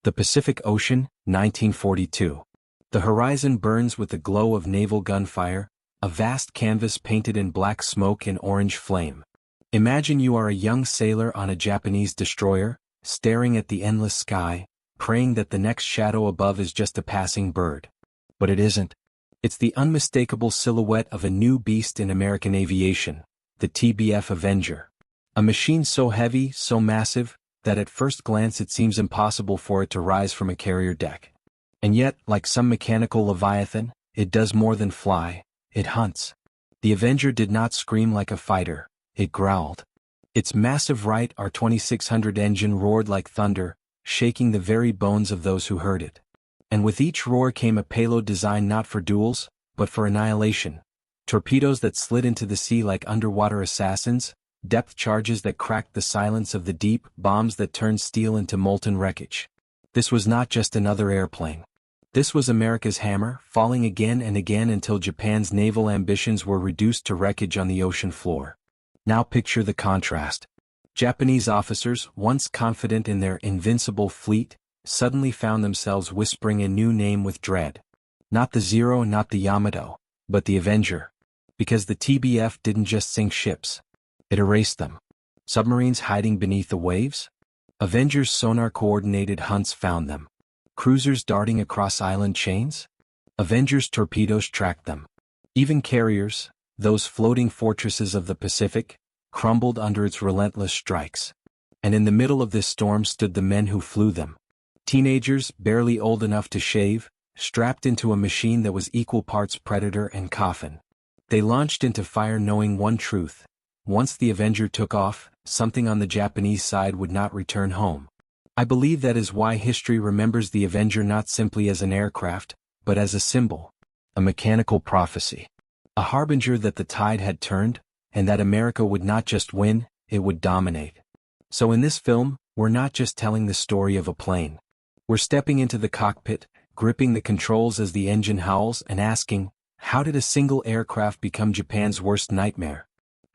The Pacific Ocean, 1942. The horizon burns with the glow of naval gunfire, a vast canvas painted in black smoke and orange flame. Imagine you are a young sailor on a Japanese destroyer, staring at the endless sky, praying that the next shadow above is just a passing bird. But it isn't. It's the unmistakable silhouette of a new beast in American aviation, the TBF Avenger. A machine so heavy, so massive, that at first glance it seems impossible for it to rise from a carrier deck. And yet, like some mechanical leviathan, it does more than fly, it hunts. The Avenger did not scream like a fighter, it growled. Its massive Wright R2600 engine roared like thunder, shaking the very bones of those who heard it. And with each roar came a payload designed not for duels, but for annihilation. Torpedoes that slid into the sea like underwater assassins, depth charges that cracked the silence of the deep, bombs that turned steel into molten wreckage. This was not just another airplane. This was America's hammer, falling again and again until Japan's naval ambitions were reduced to wreckage on the ocean floor. Now picture the contrast. Japanese officers, once confident in their invincible fleet, suddenly found themselves whispering a new name with dread. Not the Zero, not the Yamato, but the Avenger. Because the TBF didn't just sink ships. It erased them. Submarines hiding beneath the waves? Avenger's sonar-coordinated hunts found them. Cruisers darting across island chains? Avenger's torpedoes tracked them. Even carriers, those floating fortresses of the Pacific, crumbled under its relentless strikes. And in the middle of this storm stood the men who flew them. Teenagers, barely old enough to shave, strapped into a machine that was equal parts predator and coffin. They launched into fire knowing one truth. Once the Avenger took off, something on the Japanese side would not return home. I believe that is why history remembers the Avenger not simply as an aircraft, but as a symbol, a mechanical prophecy, a harbinger that the tide had turned, and that America would not just win, it would dominate. So in this film, we're not just telling the story of a plane. We're stepping into the cockpit, gripping the controls as the engine howls and asking, how did a single aircraft become Japan's worst nightmare?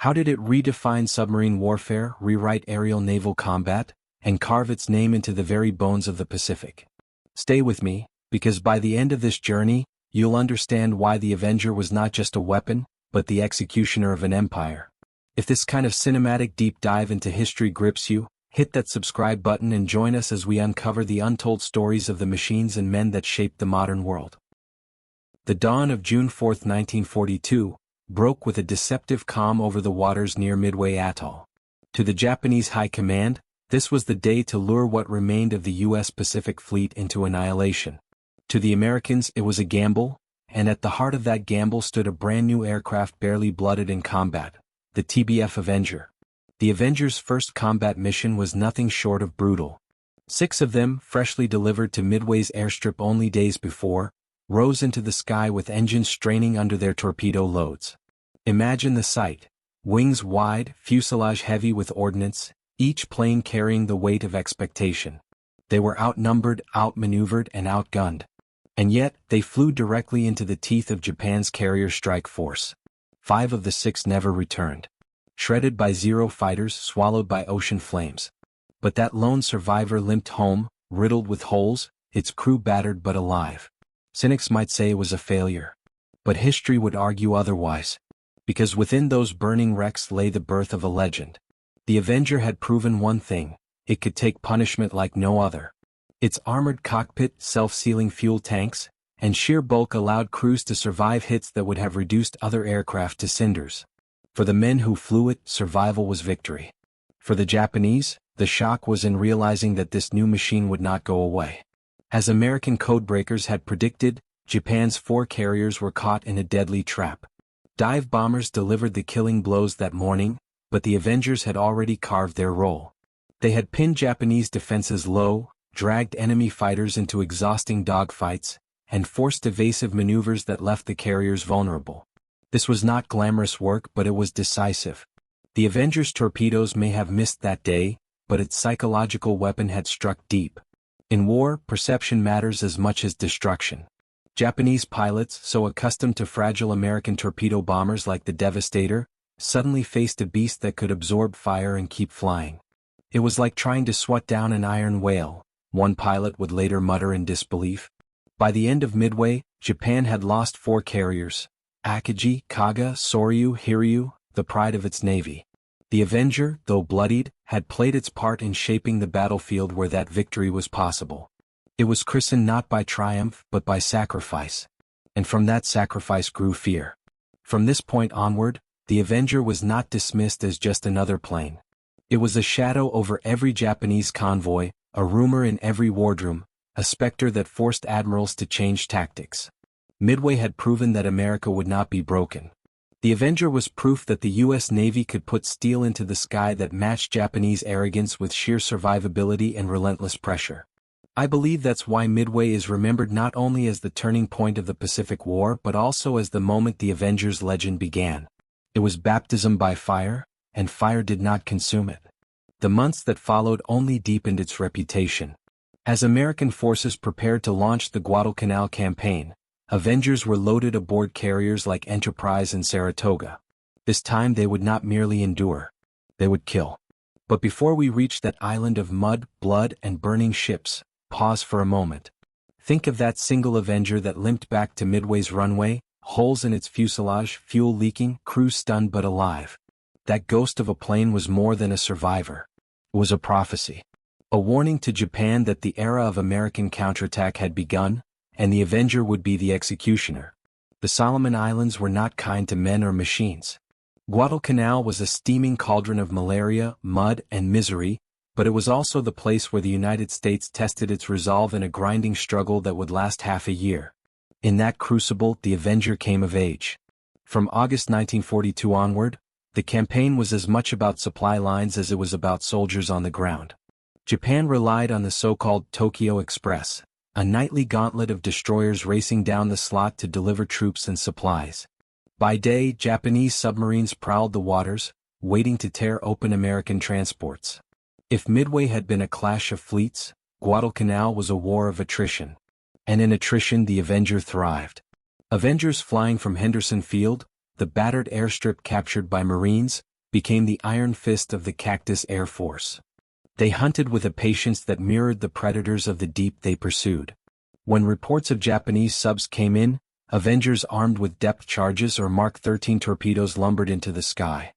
How did it redefine submarine warfare, rewrite aerial naval combat, and carve its name into the very bones of the Pacific? Stay with me, because by the end of this journey, you'll understand why the Avenger was not just a weapon, but the executioner of an empire. If this kind of cinematic deep dive into history grips you, hit that subscribe button and join us as we uncover the untold stories of the machines and men that shaped the modern world. The dawn of June 4, 1942, broke with a deceptive calm over the waters near Midway Atoll. To the Japanese High Command, this was the day to lure what remained of the U.S. Pacific Fleet into annihilation. To the Americans it was a gamble, and at the heart of that gamble stood a brand new aircraft barely blooded in combat, the TBF Avenger. The Avenger's first combat mission was nothing short of brutal. 6 of them, freshly delivered to Midway's airstrip only days before, rose into the sky with engines straining under their torpedo loads. Imagine the sight. Wings wide, fuselage heavy with ordnance, each plane carrying the weight of expectation. They were outnumbered, outmaneuvered, and outgunned. And yet, they flew directly into the teeth of Japan's carrier strike force. 5 of the 6 never returned. Shredded by Zero fighters, swallowed by ocean flames. But that lone survivor limped home, riddled with holes, its crew battered but alive. Cynics might say it was a failure. But history would argue otherwise. Because within those burning wrecks lay the birth of a legend. The Avenger had proven one thing: it could take punishment like no other. Its armored cockpit, self-sealing fuel tanks, and sheer bulk allowed crews to survive hits that would have reduced other aircraft to cinders. For the men who flew it, survival was victory. For the Japanese, the shock was in realizing that this new machine would not go away. As American codebreakers had predicted, Japan's 4 carriers were caught in a deadly trap. Dive bombers delivered the killing blows that morning, but the Avengers had already carved their role. They had pinned Japanese defenses low, dragged enemy fighters into exhausting dogfights, and forced evasive maneuvers that left the carriers vulnerable. This was not glamorous work, but it was decisive. The Avenger's torpedoes may have missed that day, but its psychological weapon had struck deep. In war, perception matters as much as destruction. Japanese pilots, so accustomed to fragile American torpedo bombers like the Devastator, suddenly faced a beast that could absorb fire and keep flying. It was like trying to swat down an iron whale, one pilot would later mutter in disbelief. By the end of Midway, Japan had lost 4 carriers: Akagi, Kaga, Soryu, Hiryu, the pride of its navy. The Avenger, though bloodied, had played its part in shaping the battlefield where that victory was possible. It was christened not by triumph but by sacrifice. And from that sacrifice grew fear. From this point onward, the Avenger was not dismissed as just another plane. It was a shadow over every Japanese convoy, a rumor in every wardroom, a specter that forced admirals to change tactics. Midway had proven that America would not be broken. The Avenger was proof that the U.S. Navy could put steel into the sky that matched Japanese arrogance with sheer survivability and relentless pressure. I believe that's why Midway is remembered not only as the turning point of the Pacific War but also as the moment the Avenger's legend began. It was baptism by fire, and fire did not consume it. The months that followed only deepened its reputation. As American forces prepared to launch the Guadalcanal campaign, Avengers were loaded aboard carriers like Enterprise and Saratoga. This time they would not merely endure. They would kill. But before we reach that island of mud, blood, and burning ships, pause for a moment. Think of that single Avenger that limped back to Midway's runway, holes in its fuselage, fuel leaking, crew stunned but alive. That ghost of a plane was more than a survivor. It was a prophecy. A warning to Japan that the era of American counterattack had begun, and the Avenger would be the executioner. The Solomon Islands were not kind to men or machines. Guadalcanal was a steaming cauldron of malaria, mud, and misery, but it was also the place where the United States tested its resolve in a grinding struggle that would last half a year. In that crucible, the Avenger came of age. From August 1942 onward, the campaign was as much about supply lines as it was about soldiers on the ground. Japan relied on the so-called Tokyo Express, a nightly gauntlet of destroyers racing down the slot to deliver troops and supplies. By day, Japanese submarines prowled the waters, waiting to tear open American transports. If Midway had been a clash of fleets, Guadalcanal was a war of attrition. And in attrition the Avenger thrived. Avengers flying from Henderson Field, the battered airstrip captured by Marines, became the iron fist of the Cactus Air Force. They hunted with a patience that mirrored the predators of the deep they pursued. When reports of Japanese subs came in, Avengers armed with depth charges or Mark 13 torpedoes lumbered into the sky.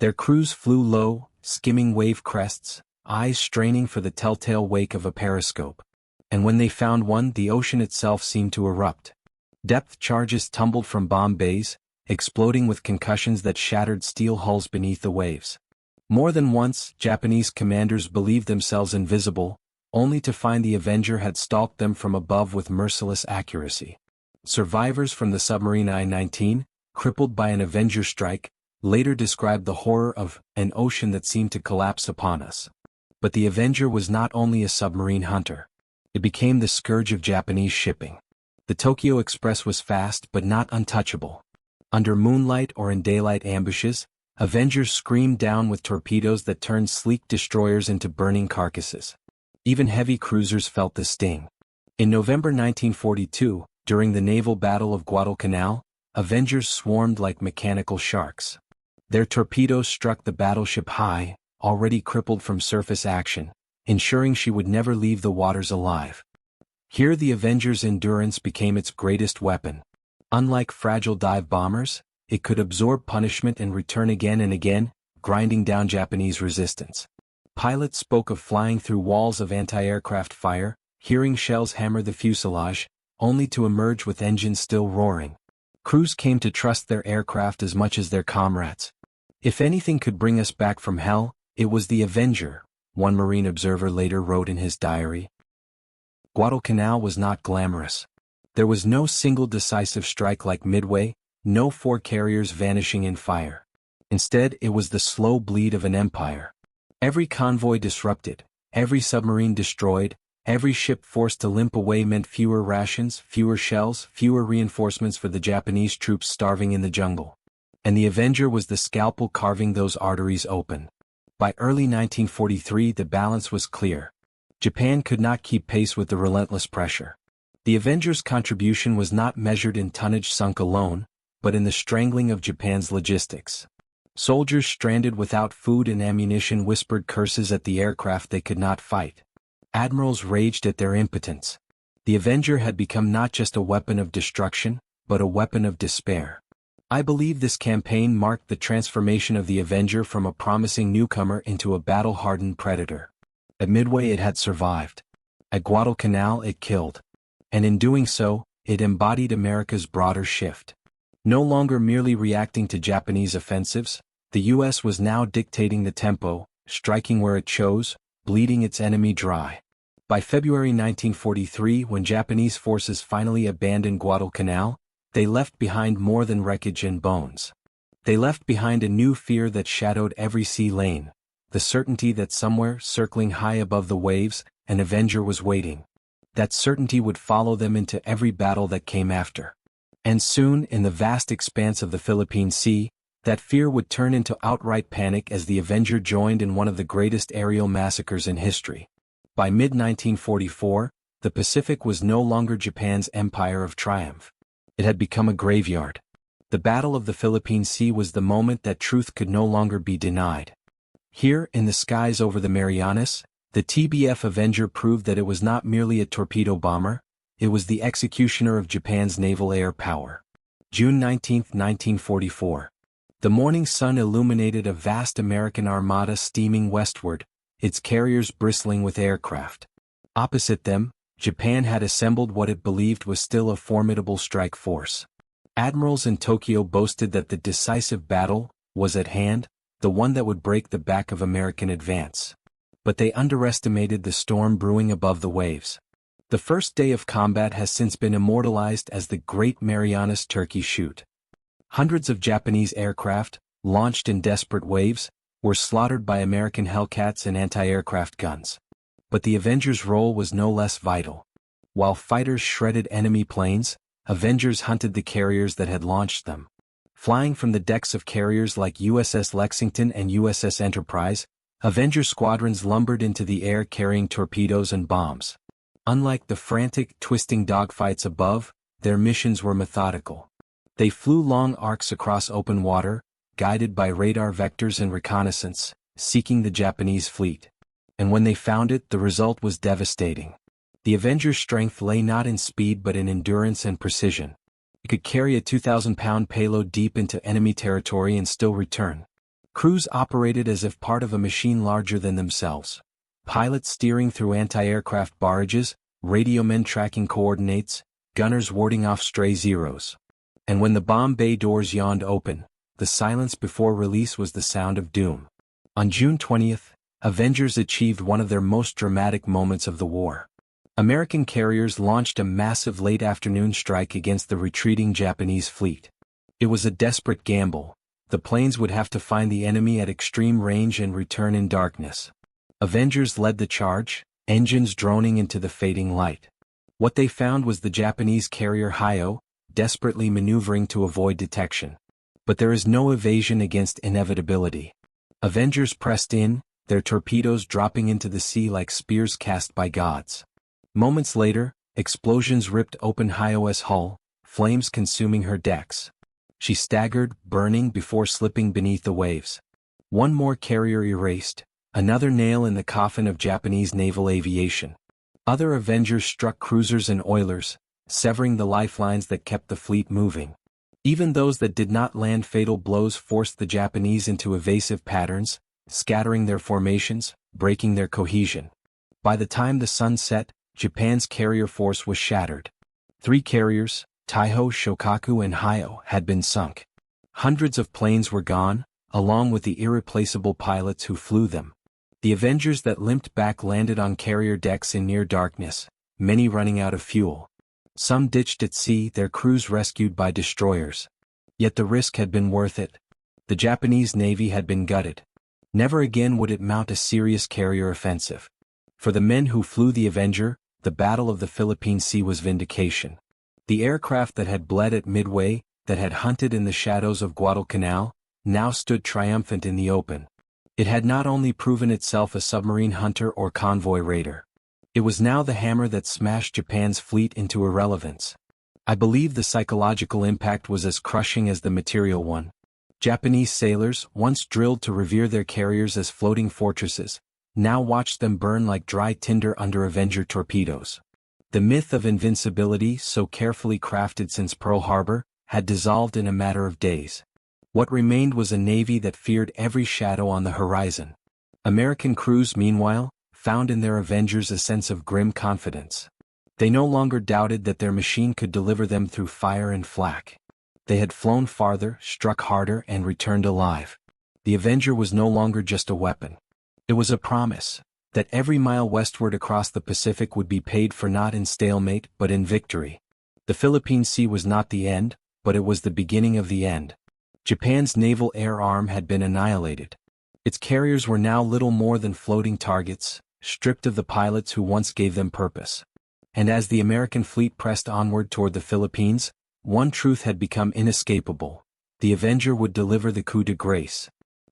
Their crews flew low, skimming wave crests, eyes straining for the telltale wake of a periscope. And when they found one, the ocean itself seemed to erupt. Depth charges tumbled from bomb bays, exploding with concussions that shattered steel hulls beneath the waves. More than once, Japanese commanders believed themselves invisible, only to find the Avenger had stalked them from above with merciless accuracy. Survivors from the submarine I-19, crippled by an Avenger strike, later described the horror of an ocean that seemed to collapse upon us. But the Avenger was not only a submarine hunter. It became the scourge of Japanese shipping. The Tokyo Express was fast but not untouchable. Under moonlight or in daylight ambushes, Avengers screamed down with torpedoes that turned sleek destroyers into burning carcasses. Even heavy cruisers felt the sting. In November 1942, during the naval battle of Guadalcanal, Avengers swarmed like mechanical sharks. Their torpedoes struck the battleship high, already crippled from surface action, ensuring she would never leave the waters alive. Here the Avenger's endurance became its greatest weapon. Unlike fragile dive bombers, it could absorb punishment and return again and again, grinding down Japanese resistance. Pilots spoke of flying through walls of anti-aircraft fire, hearing shells hammer the fuselage, only to emerge with engines still roaring. Crews came to trust their aircraft as much as their comrades. If anything could bring us back from hell, it was the Avenger, one Marine observer later wrote in his diary. Guadalcanal was not glamorous. There was no single decisive strike like Midway, no 4 carriers vanishing in fire. Instead, it was the slow bleed of an empire. Every convoy disrupted, every submarine destroyed, every ship forced to limp away meant fewer rations, fewer shells, fewer reinforcements for the Japanese troops starving in the jungle. And the Avenger was the scalpel carving those arteries open. By early 1943 the balance was clear. Japan could not keep pace with the relentless pressure. The Avenger's contribution was not measured in tonnage sunk alone, but in the strangling of Japan's logistics. Soldiers stranded without food and ammunition whispered curses at the aircraft they could not fight. Admirals raged at their impotence. The Avenger had become not just a weapon of destruction, but a weapon of despair. I believe this campaign marked the transformation of the Avenger from a promising newcomer into a battle-hardened predator. At Midway it had survived. At Guadalcanal it killed. And in doing so, it embodied America's broader shift. No longer merely reacting to Japanese offensives, the U.S. was now dictating the tempo, striking where it chose, bleeding its enemy dry. By February 1943, when Japanese forces finally abandoned Guadalcanal, they left behind more than wreckage and bones. They left behind a new fear that shadowed every sea lane, the certainty that somewhere, circling high above the waves, an Avenger was waiting. That certainty would follow them into every battle that came after. And soon, in the vast expanse of the Philippine Sea, that fear would turn into outright panic as the Avenger joined in one of the greatest aerial massacres in history. By mid-1944, the Pacific was no longer Japan's empire of triumph. It had become a graveyard. The Battle of the Philippine Sea was the moment that truth could no longer be denied. Here, in the skies over the Marianas, the TBF Avenger proved that it was not merely a torpedo bomber, it was the executioner of Japan's naval air power. June 19, 1944. The morning sun illuminated a vast American armada steaming westward, its carriers bristling with aircraft. Opposite them, Japan had assembled what it believed was still a formidable strike force. Admirals in Tokyo boasted that the decisive battle was at hand, the one that would break the back of American advance. But they underestimated the storm brewing above the waves. The first day of combat has since been immortalized as the Great Marianas Turkey Shoot. Hundreds of Japanese aircraft, launched in desperate waves, were slaughtered by American Hellcats and anti-aircraft guns. But the Avenger's role was no less vital. While fighters shredded enemy planes, Avengers hunted the carriers that had launched them. Flying from the decks of carriers like USS Lexington and USS Enterprise, Avenger squadrons lumbered into the air carrying torpedoes and bombs. Unlike the frantic, twisting dogfights above, their missions were methodical. They flew long arcs across open water, guided by radar vectors and reconnaissance, seeking the Japanese fleet. And when they found it, the result was devastating. The Avenger's strength lay not in speed but in endurance and precision. It could carry a 2,000-pound payload deep into enemy territory and still return. Crews operated as if part of a machine larger than themselves. Pilots steering through anti-aircraft barrages, radiomen tracking coordinates, gunners warding off stray Zeros. And when the bomb bay doors yawned open, the silence before release was the sound of doom. On June 20th, Avengers achieved one of their most dramatic moments of the war. American carriers launched a massive late-afternoon strike against the retreating Japanese fleet. It was a desperate gamble. The planes would have to find the enemy at extreme range and return in darkness. Avengers led the charge, engines droning into the fading light. What they found was the Japanese carrier Hyo, desperately maneuvering to avoid detection. But there is no evasion against inevitability. Avengers pressed in, their torpedoes dropping into the sea like spears cast by gods. Moments later, explosions ripped open Hyo's hull, flames consuming her decks. She staggered, burning before slipping beneath the waves. One more carrier erased, another nail in the coffin of Japanese naval aviation. Other Avengers struck cruisers and oilers, severing the lifelines that kept the fleet moving. Even those that did not land fatal blows forced the Japanese into evasive patterns, scattering their formations, breaking their cohesion. By the time the sun set, Japan's carrier force was shattered. 3 carriers, Taiho, Shokaku and Hyo, had been sunk. Hundreds of planes were gone, along with the irreplaceable pilots who flew them. The Avengers that limped back landed on carrier decks in near darkness, many running out of fuel. Some ditched at sea, their crews rescued by destroyers. Yet the risk had been worth it. The Japanese Navy had been gutted. Never again would it mount a serious carrier offensive. For the men who flew the Avenger, the Battle of the Philippine Sea was vindication. The aircraft that had bled at Midway, that had hunted in the shadows of Guadalcanal, now stood triumphant in the open. It had not only proven itself a submarine hunter or convoy raider. It was now the hammer that smashed Japan's fleet into irrelevance. I believe the psychological impact was as crushing as the material one. Japanese sailors, once drilled to revere their carriers as floating fortresses, now watched them burn like dry tinder under Avenger torpedoes. The myth of invincibility, so carefully crafted since Pearl Harbor, had dissolved in a matter of days. What remained was a navy that feared every shadow on the horizon. American crews, meanwhile, found in their Avengers a sense of grim confidence. They no longer doubted that their machine could deliver them through fire and flak. They had flown farther, struck harder, and returned alive. The Avenger was no longer just a weapon. It was a promise that every mile westward across the Pacific would be paid for, not in stalemate but in victory. The Philippine Sea was not the end, but it was the beginning of the end. Japan's naval air arm had been annihilated. Its carriers were now little more than floating targets, stripped of the pilots who once gave them purpose. And as the American fleet pressed onward toward the Philippines, one truth had become inescapable: the Avenger would deliver the coup de grace.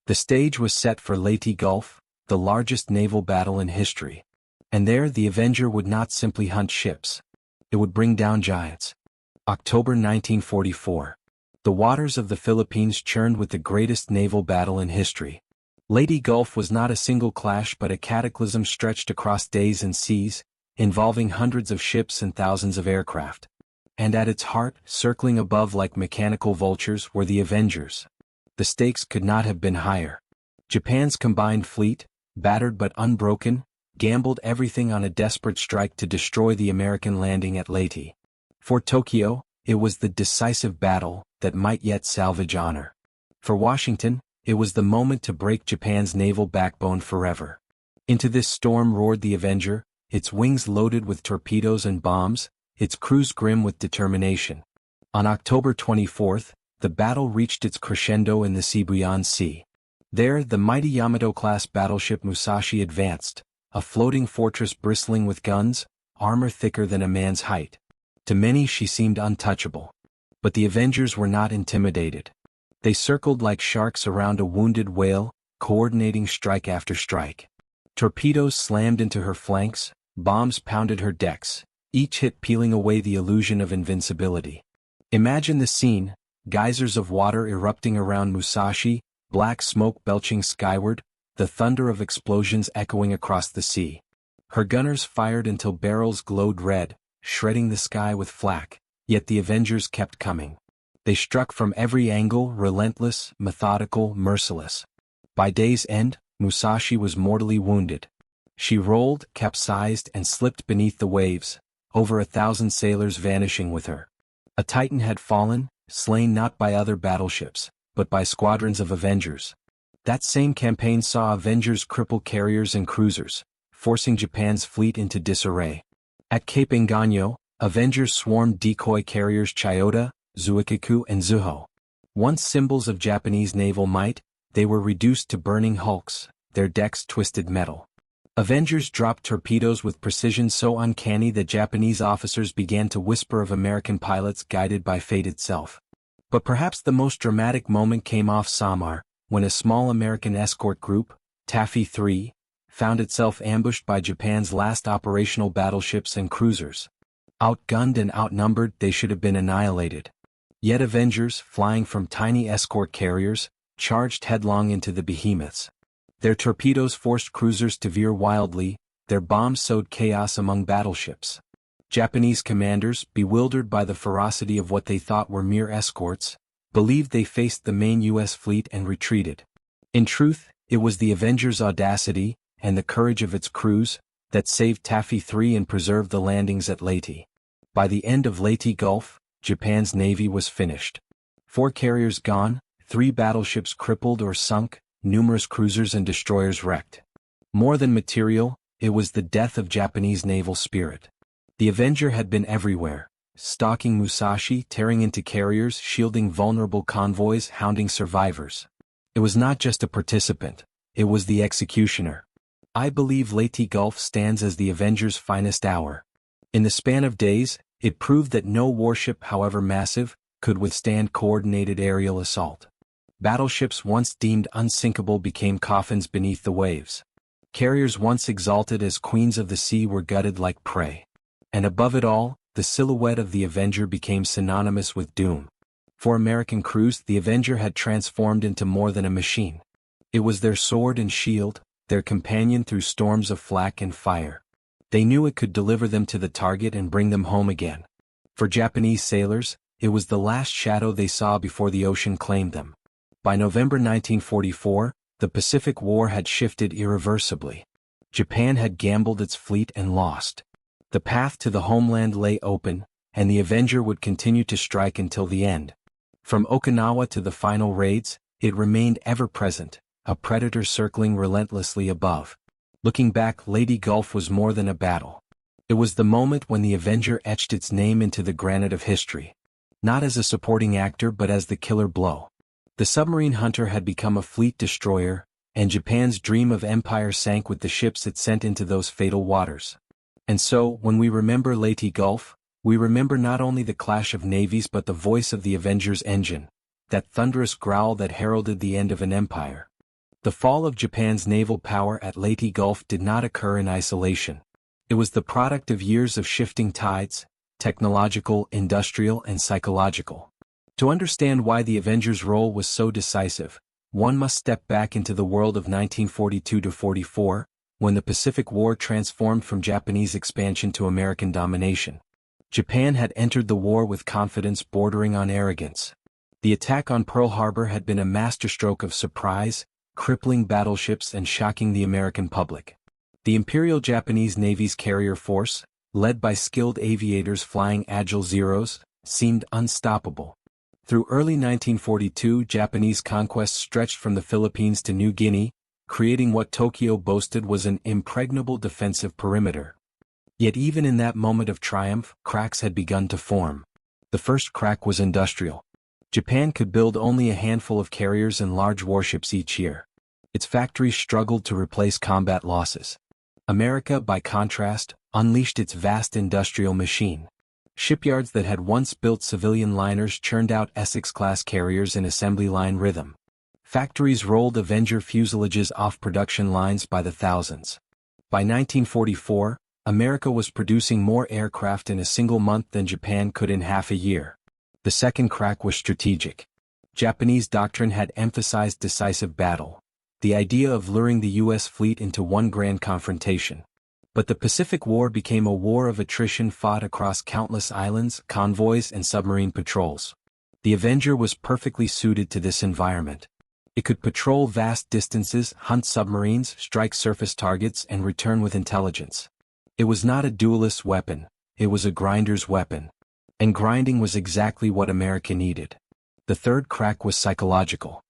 The stage was set for Leyte Gulf, the largest naval battle in history. And there the Avenger would not simply hunt ships. It would bring down giants. October 1944. The waters of the Philippines churned with the greatest naval battle in history. Leyte Gulf was not a single clash but a cataclysm stretched across days and seas, involving hundreds of ships and thousands of aircraft. And at its heart, circling above like mechanical vultures, were the Avengers. The stakes could not have been higher. Japan's combined fleet, battered but unbroken, gambled everything on a desperate strike to destroy the American landing at Leyte. For Tokyo, it was the decisive battle that might yet salvage honor. For Washington, it was the moment to break Japan's naval backbone forever. Into this storm roared the Avenger, its wings loaded with torpedoes and bombs, its crews grim with determination. On October 24th, the battle reached its crescendo in the Sibuyan Sea. There, the mighty Yamato-class battleship Musashi advanced, a floating fortress bristling with guns, armor thicker than a man's height. To many she seemed untouchable. But the Avengers were not intimidated. They circled like sharks around a wounded whale, coordinating strike after strike. Torpedoes slammed into her flanks, bombs pounded her decks, each hit peeling away the illusion of invincibility. Imagine the scene: geysers of water erupting around Musashi, black smoke belching skyward, the thunder of explosions echoing across the sea. Her gunners fired until barrels glowed red, shredding the sky with flak, yet the Avengers kept coming. They struck from every angle, relentless, methodical, merciless. By day's end, Musashi was mortally wounded. She rolled, capsized, and slipped beneath the waves, over 1,000 sailors vanishing with her. A Titan had fallen, slain not by other battleships, but by squadrons of Avengers. That same campaign saw Avengers cripple carriers and cruisers, forcing Japan's fleet into disarray. At Cape Engano, Avengers swarmed decoy carriers Chiyoda, Zuikaku, and Zuho. Once symbols of Japanese naval might, they were reduced to burning hulks, their decks twisted metal. Avengers dropped torpedoes with precision so uncanny that Japanese officers began to whisper of American pilots guided by fate itself. But perhaps the most dramatic moment came off Samar, when a small American escort group, Taffy 3, found itself ambushed by Japan's last operational battleships and cruisers. Outgunned and outnumbered, they should have been annihilated. Yet Avengers, flying from tiny escort carriers, charged headlong into the behemoths. Their torpedoes forced cruisers to veer wildly, their bombs sowed chaos among battleships. Japanese commanders, bewildered by the ferocity of what they thought were mere escorts, believed they faced the main U.S. fleet and retreated. In truth, it was the Avengers' audacity, and the courage of its crews, that saved Taffy 3 and preserved the landings at Leyte. By the end of Leyte Gulf, Japan's navy was finished. 4 carriers gone, 3 battleships crippled or sunk, numerous cruisers and destroyers wrecked. More than material, it was the death of Japanese naval spirit. The Avenger had been everywhere, stalking Musashi, tearing into carriers, shielding vulnerable convoys, hounding survivors. It was not just a participant, it was the executioner. I believe Leyte Gulf stands as the Avenger's finest hour. In the span of days, it proved that no warship, however massive, could withstand coordinated aerial assault. Battleships once deemed unsinkable became coffins beneath the waves. Carriers once exalted as queens of the sea were gutted like prey. And above it all, the silhouette of the Avenger became synonymous with doom. For American crews, the Avenger had transformed into more than a machine. It was their sword and shield, their companion through storms of flak and fire. They knew it could deliver them to the target and bring them home again. For Japanese sailors, it was the last shadow they saw before the ocean claimed them. By November 1944, the Pacific War had shifted irreversibly. Japan had gambled its fleet and lost. The path to the homeland lay open, and the Avenger would continue to strike until the end. From Okinawa to the final raids, it remained ever present, a predator circling relentlessly above. Looking back, Leyte Gulf was more than a battle. It was the moment when the Avenger etched its name into the granite of history. Not as a supporting actor but as the killer blow. The submarine hunter had become a fleet destroyer, and Japan's dream of empire sank with the ships it sent into those fatal waters. And so, when we remember Leyte Gulf, we remember not only the clash of navies but the voice of the Avenger's engine, that thunderous growl that heralded the end of an empire. The fall of Japan's naval power at Leyte Gulf did not occur in isolation. It was the product of years of shifting tides, technological, industrial, and psychological. To understand why the Avenger's role was so decisive, one must step back into the world of 1942-44, when the Pacific War transformed from Japanese expansion to American domination. Japan had entered the war with confidence bordering on arrogance. The attack on Pearl Harbor had been a masterstroke of surprise, crippling battleships and shocking the American public. The Imperial Japanese Navy's carrier force, led by skilled aviators flying Agile Zeros, seemed unstoppable. Through early 1942, Japanese conquests stretched from the Philippines to New Guinea, creating what Tokyo boasted was an impregnable defensive perimeter. Yet even in that moment of triumph, cracks had begun to form. The first crack was industrial. Japan could build only a handful of carriers and large warships each year. Its factories struggled to replace combat losses. America, by contrast, unleashed its vast industrial machine. Shipyards that had once built civilian liners churned out Essex-class carriers in assembly line rhythm. Factories rolled Avenger fuselages off production lines by the thousands. By 1944, America was producing more aircraft in a single month than Japan could in half a year. The second crack was strategic. Japanese doctrine had emphasized decisive battle, the idea of luring the U.S. fleet into one grand confrontation. But the Pacific War became a war of attrition fought across countless islands, convoys, and submarine patrols. The Avenger was perfectly suited to this environment. It could patrol vast distances, hunt submarines, strike surface targets, and return with intelligence. It was not a duelist's weapon, it was a grinder's weapon. And grinding was exactly what America needed. The third crack was psychological.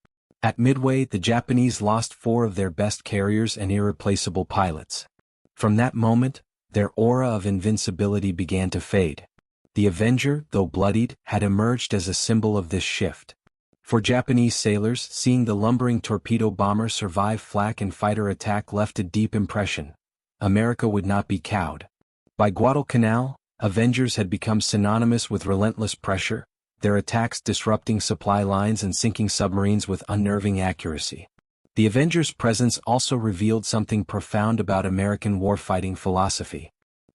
At Midway, the Japanese lost 4 of their best carriers and irreplaceable pilots. From that moment, their aura of invincibility began to fade. The Avenger, though bloodied, had emerged as a symbol of this shift. For Japanese sailors, seeing the lumbering torpedo bomber survive flak and fighter attack left a deep impression. America would not be cowed. By Guadalcanal, Avengers had become synonymous with relentless pressure, their attacks disrupting supply lines and sinking submarines with unnerving accuracy. The Avengers' presence also revealed something profound about American warfighting philosophy.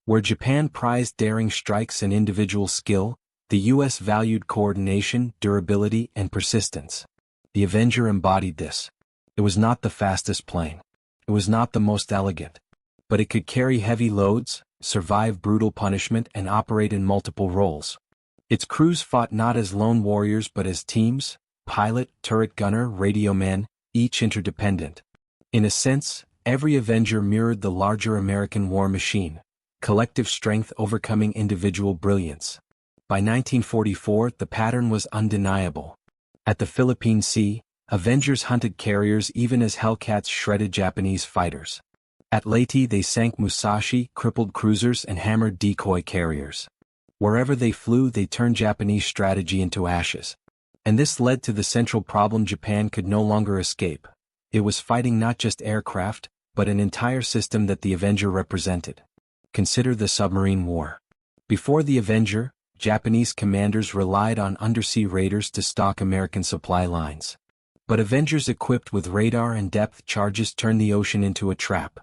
Where Japan prized daring strikes and individual skill, the U.S. valued coordination, durability, and persistence. The Avenger embodied this. It was not the fastest plane. It was not the most elegant. But it could carry heavy loads, survive brutal punishment, and operate in multiple roles. Its crews fought not as lone warriors but as teams, pilot, turret gunner, radio man, each interdependent. In a sense, every Avenger mirrored the larger American war machine, collective strength overcoming individual brilliance. By 1944, the pattern was undeniable. At the Philippine Sea, Avengers hunted carriers even as Hellcats shredded Japanese fighters. At Leyte, they sank Musashi, crippled cruisers, and hammered decoy carriers. Wherever they flew, they turned Japanese strategy into ashes. And this led to the central problem Japan could no longer escape. It was fighting not just aircraft, but an entire system that the Avenger represented. Consider the submarine war. Before the Avenger, Japanese commanders relied on undersea raiders to stalk American supply lines. But Avengers equipped with radar and depth charges turned the ocean into a trap.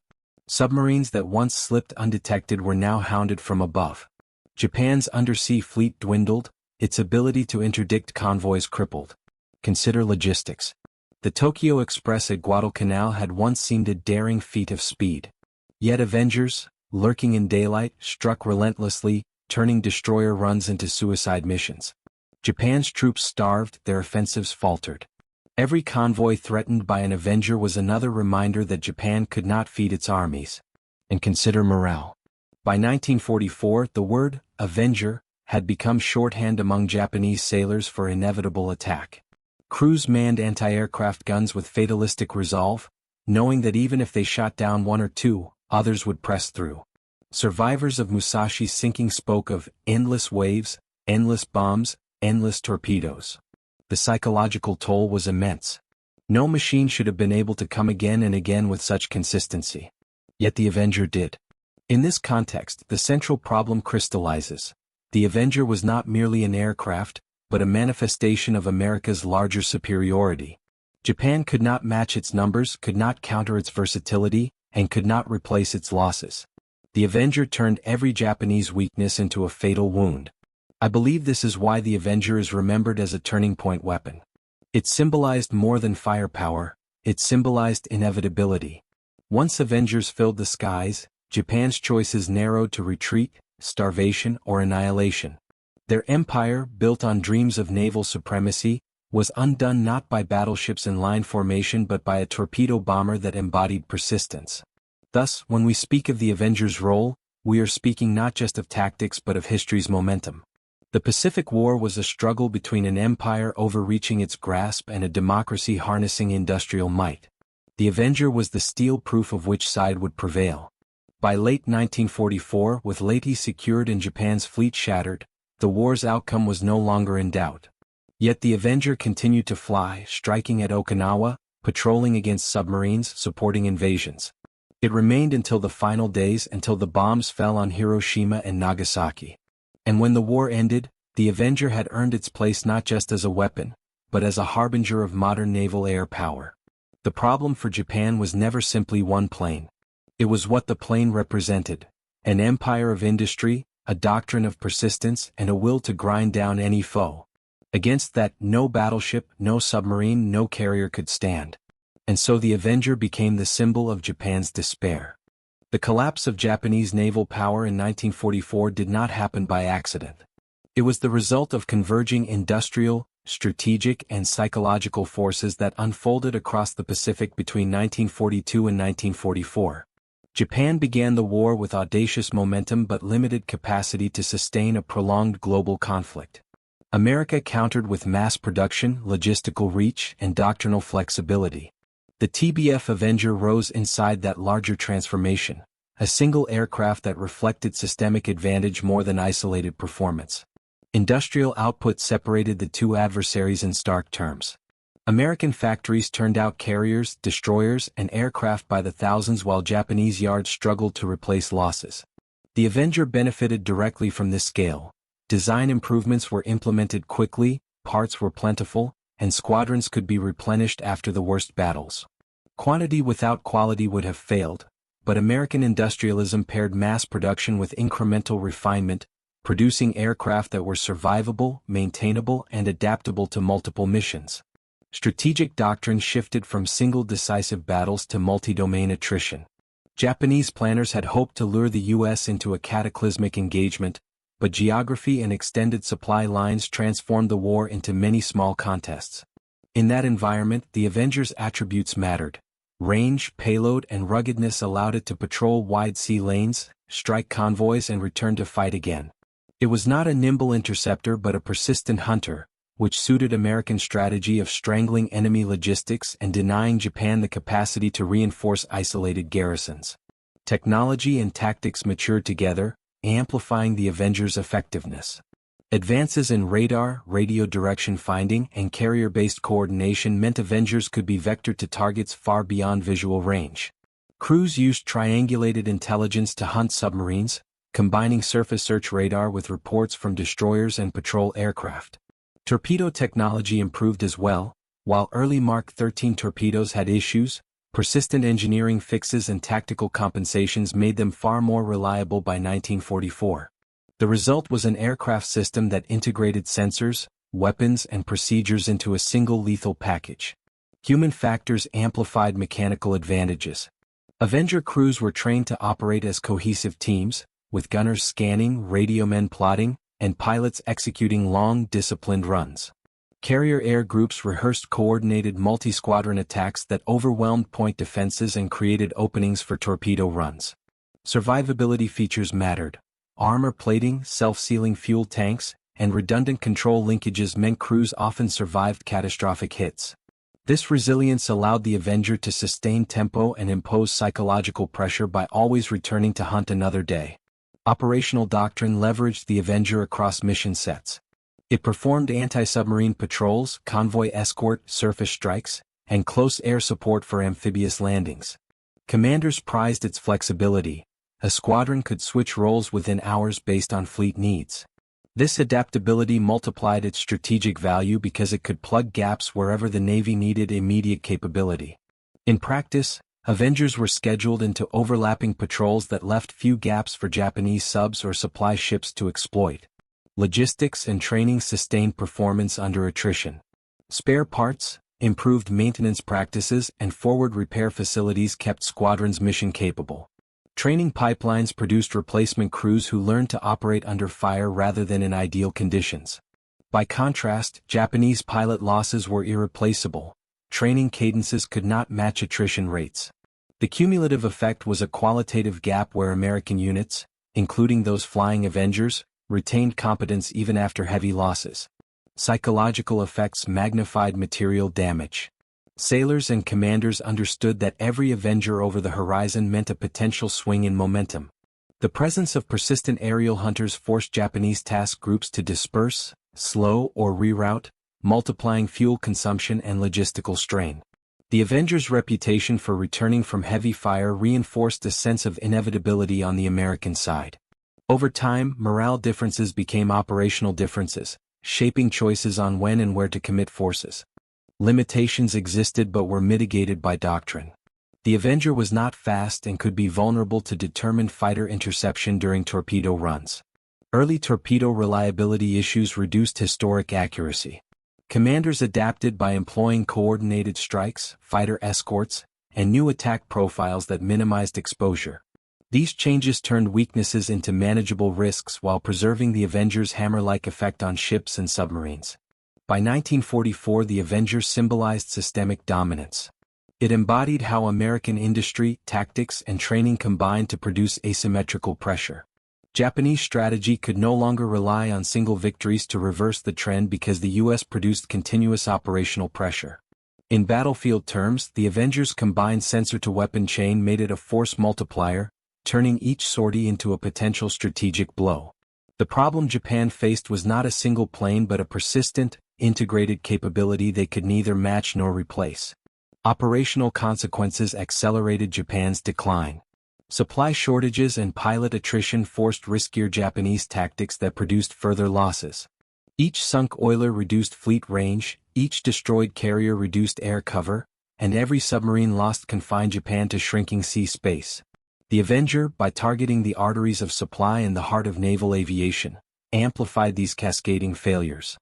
Submarines that once slipped undetected were now hounded from above. Japan's undersea fleet dwindled, its ability to interdict convoys crippled. Consider logistics. The Tokyo Express at Guadalcanal had once seemed a daring feat of speed. Yet Avengers, lurking in daylight, struck relentlessly, turning destroyer runs into suicide missions. Japan's troops starved, their offensives faltered. Every convoy threatened by an Avenger was another reminder that Japan could not feed its armies. And consider morale. By 1944, the word Avenger had become shorthand among Japanese sailors for inevitable attack. Crews manned anti-aircraft guns with fatalistic resolve, knowing that even if they shot down one or two, others would press through. Survivors of Musashi's sinking spoke of endless waves, endless bombs, endless torpedoes. The psychological toll was immense. No machine should have been able to come again and again with such consistency. Yet the Avenger did. In this context, the central problem crystallizes. The Avenger was not merely an aircraft, but a manifestation of America's larger superiority. Japan could not match its numbers, could not counter its versatility, and could not replace its losses. The Avenger turned every Japanese weakness into a fatal wound. I believe this is why the Avenger is remembered as a turning point weapon. It symbolized more than firepower, it symbolized inevitability. Once Avengers filled the skies, Japan's choices narrowed to retreat, starvation, or annihilation. Their empire, built on dreams of naval supremacy, was undone not by battleships in line formation but by a torpedo bomber that embodied persistence. Thus, when we speak of the Avenger's role, we are speaking not just of tactics but of history's momentum. The Pacific War was a struggle between an empire overreaching its grasp and a democracy harnessing industrial might. The Avenger was the steel proof of which side would prevail. By late 1944, with Leyte secured and Japan's fleet shattered, the war's outcome was no longer in doubt. Yet the Avenger continued to fly, striking at Okinawa, patrolling against submarines, supporting invasions. It remained until the final days, until the bombs fell on Hiroshima and Nagasaki. And when the war ended, the Avenger had earned its place not just as a weapon, but as a harbinger of modern naval air power. The problem for Japan was never simply one plane. It was what the plane represented: an empire of industry, a doctrine of persistence, and a will to grind down any foe. Against that, no battleship, no submarine, no carrier could stand. And so the Avenger became the symbol of Japan's despair. The collapse of Japanese naval power in 1944 did not happen by accident. It was the result of converging industrial, strategic, and psychological forces that unfolded across the Pacific between 1942 and 1944. Japan began the war with audacious momentum but limited capacity to sustain a prolonged global conflict. America countered with mass production, logistical reach, and doctrinal flexibility. The TBF Avenger rose inside that larger transformation, a single aircraft that reflected systemic advantage more than isolated performance. Industrial output separated the two adversaries in stark terms. American factories turned out carriers, destroyers, and aircraft by the thousands while Japanese yards struggled to replace losses. The Avenger benefited directly from this scale. Design improvements were implemented quickly, parts were plentiful, and squadrons could be replenished after the worst battles. Quantity without quality would have failed, but American industrialism paired mass production with incremental refinement, producing aircraft that were survivable, maintainable, and adaptable to multiple missions. Strategic doctrine shifted from single decisive battles to multi-domain attrition. Japanese planners had hoped to lure the U.S. into a cataclysmic engagement, but geography and extended supply lines transformed the war into many small contests. In that environment, the Avenger's attributes mattered. Range, payload, and ruggedness allowed it to patrol wide sea lanes, strike convoys, and return to fight again. It was not a nimble interceptor but a persistent hunter, which suited American strategy of strangling enemy logistics and denying Japan the capacity to reinforce isolated garrisons. Technology and tactics matured together, amplifying the Avenger's effectiveness. Advances in radar, radio direction finding, and carrier-based coordination meant Avengers could be vectored to targets far beyond visual range. Crews used triangulated intelligence to hunt submarines, combining surface search radar with reports from destroyers and patrol aircraft. Torpedo technology improved as well. While early Mark 13 torpedoes had issues, persistent engineering fixes and tactical compensations made them far more reliable by 1944. The result was an aircraft system that integrated sensors, weapons, and procedures into a single lethal package. Human factors amplified mechanical advantages. Avenger crews were trained to operate as cohesive teams, with gunners scanning, radiomen plotting, and pilots executing long, disciplined runs. Carrier air groups rehearsed coordinated multi-squadron attacks that overwhelmed point defenses and created openings for torpedo runs. Survivability features mattered. Armor plating, self-sealing fuel tanks, and redundant control linkages meant crews often survived catastrophic hits. This resilience allowed the Avenger to sustain tempo and impose psychological pressure by always returning to hunt another day. Operational doctrine leveraged the Avenger across mission sets. It performed anti-submarine patrols, convoy escort, surface strikes, and close air support for amphibious landings. Commanders prized its flexibility. A squadron could switch roles within hours based on fleet needs. This adaptability multiplied its strategic value because it could plug gaps wherever the Navy needed immediate capability. In practice, Avengers were scheduled into overlapping patrols that left few gaps for Japanese subs or supply ships to exploit. Logistics and training sustained performance under attrition. Spare parts, improved maintenance practices, and forward repair facilities kept squadrons mission capable. Training pipelines produced replacement crews who learned to operate under fire rather than in ideal conditions. By contrast, Japanese pilot losses were irreplaceable. Training cadences could not match attrition rates. The cumulative effect was a qualitative gap where American units, including those flying Avengers, retained competence even after heavy losses. Psychological effects magnified material damage. Sailors and commanders understood that every Avenger over the horizon meant a potential swing in momentum. The presence of persistent aerial hunters forced Japanese task groups to disperse, slow, or reroute, multiplying fuel consumption and logistical strain. The Avenger's reputation for returning from heavy fire reinforced a sense of inevitability on the American side. Over time, morale differences became operational differences, shaping choices on when and where to commit forces. Limitations existed but were mitigated by doctrine. The Avenger was not fast and could be vulnerable to determined fighter interception during torpedo runs. Early torpedo reliability issues reduced historic accuracy. Commanders adapted by employing coordinated strikes, fighter escorts, and new attack profiles that minimized exposure. These changes turned weaknesses into manageable risks while preserving the Avenger's hammer-like effect on ships and submarines. By 1944, the Avenger symbolized systemic dominance. It embodied how American industry, tactics, and training combined to produce asymmetrical pressure. Japanese strategy could no longer rely on single victories to reverse the trend because the U.S. produced continuous operational pressure. In battlefield terms, the Avenger's combined sensor-to-weapon chain made it a force multiplier, turning each sortie into a potential strategic blow. The problem Japan faced was not a single plane but a persistent, integrated capability they could neither match nor replace. Operational consequences accelerated Japan's decline. Supply shortages and pilot attrition forced riskier Japanese tactics that produced further losses. Each sunk oiler reduced fleet range, each destroyed carrier reduced air cover, and every submarine lost confined Japan to shrinking sea space. The Avenger, by targeting the arteries of supply and the heart of naval aviation, amplified these cascading failures.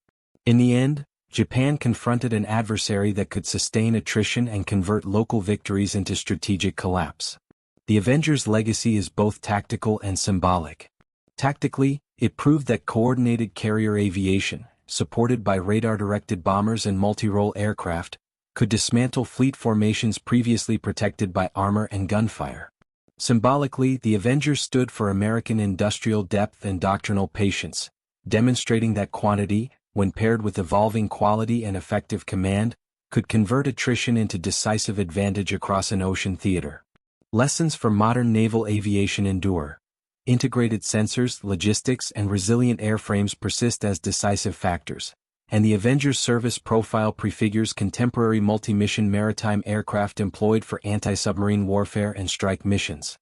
In the end, Japan confronted an adversary that could sustain attrition and convert local victories into strategic collapse. The Avenger's legacy is both tactical and symbolic. Tactically, it proved that coordinated carrier aviation, supported by radar-directed bombers and multi-role aircraft, could dismantle fleet formations previously protected by armor and gunfire. Symbolically, the Avenger stood for American industrial depth and doctrinal patience, demonstrating that quantity, when paired with evolving quality and effective command, could convert attrition into decisive advantage across an ocean theater. Lessons for modern naval aviation endure. Integrated sensors, logistics, and resilient airframes persist as decisive factors, and the Avenger's service profile prefigures contemporary multi-mission maritime aircraft employed for anti-submarine warfare and strike missions.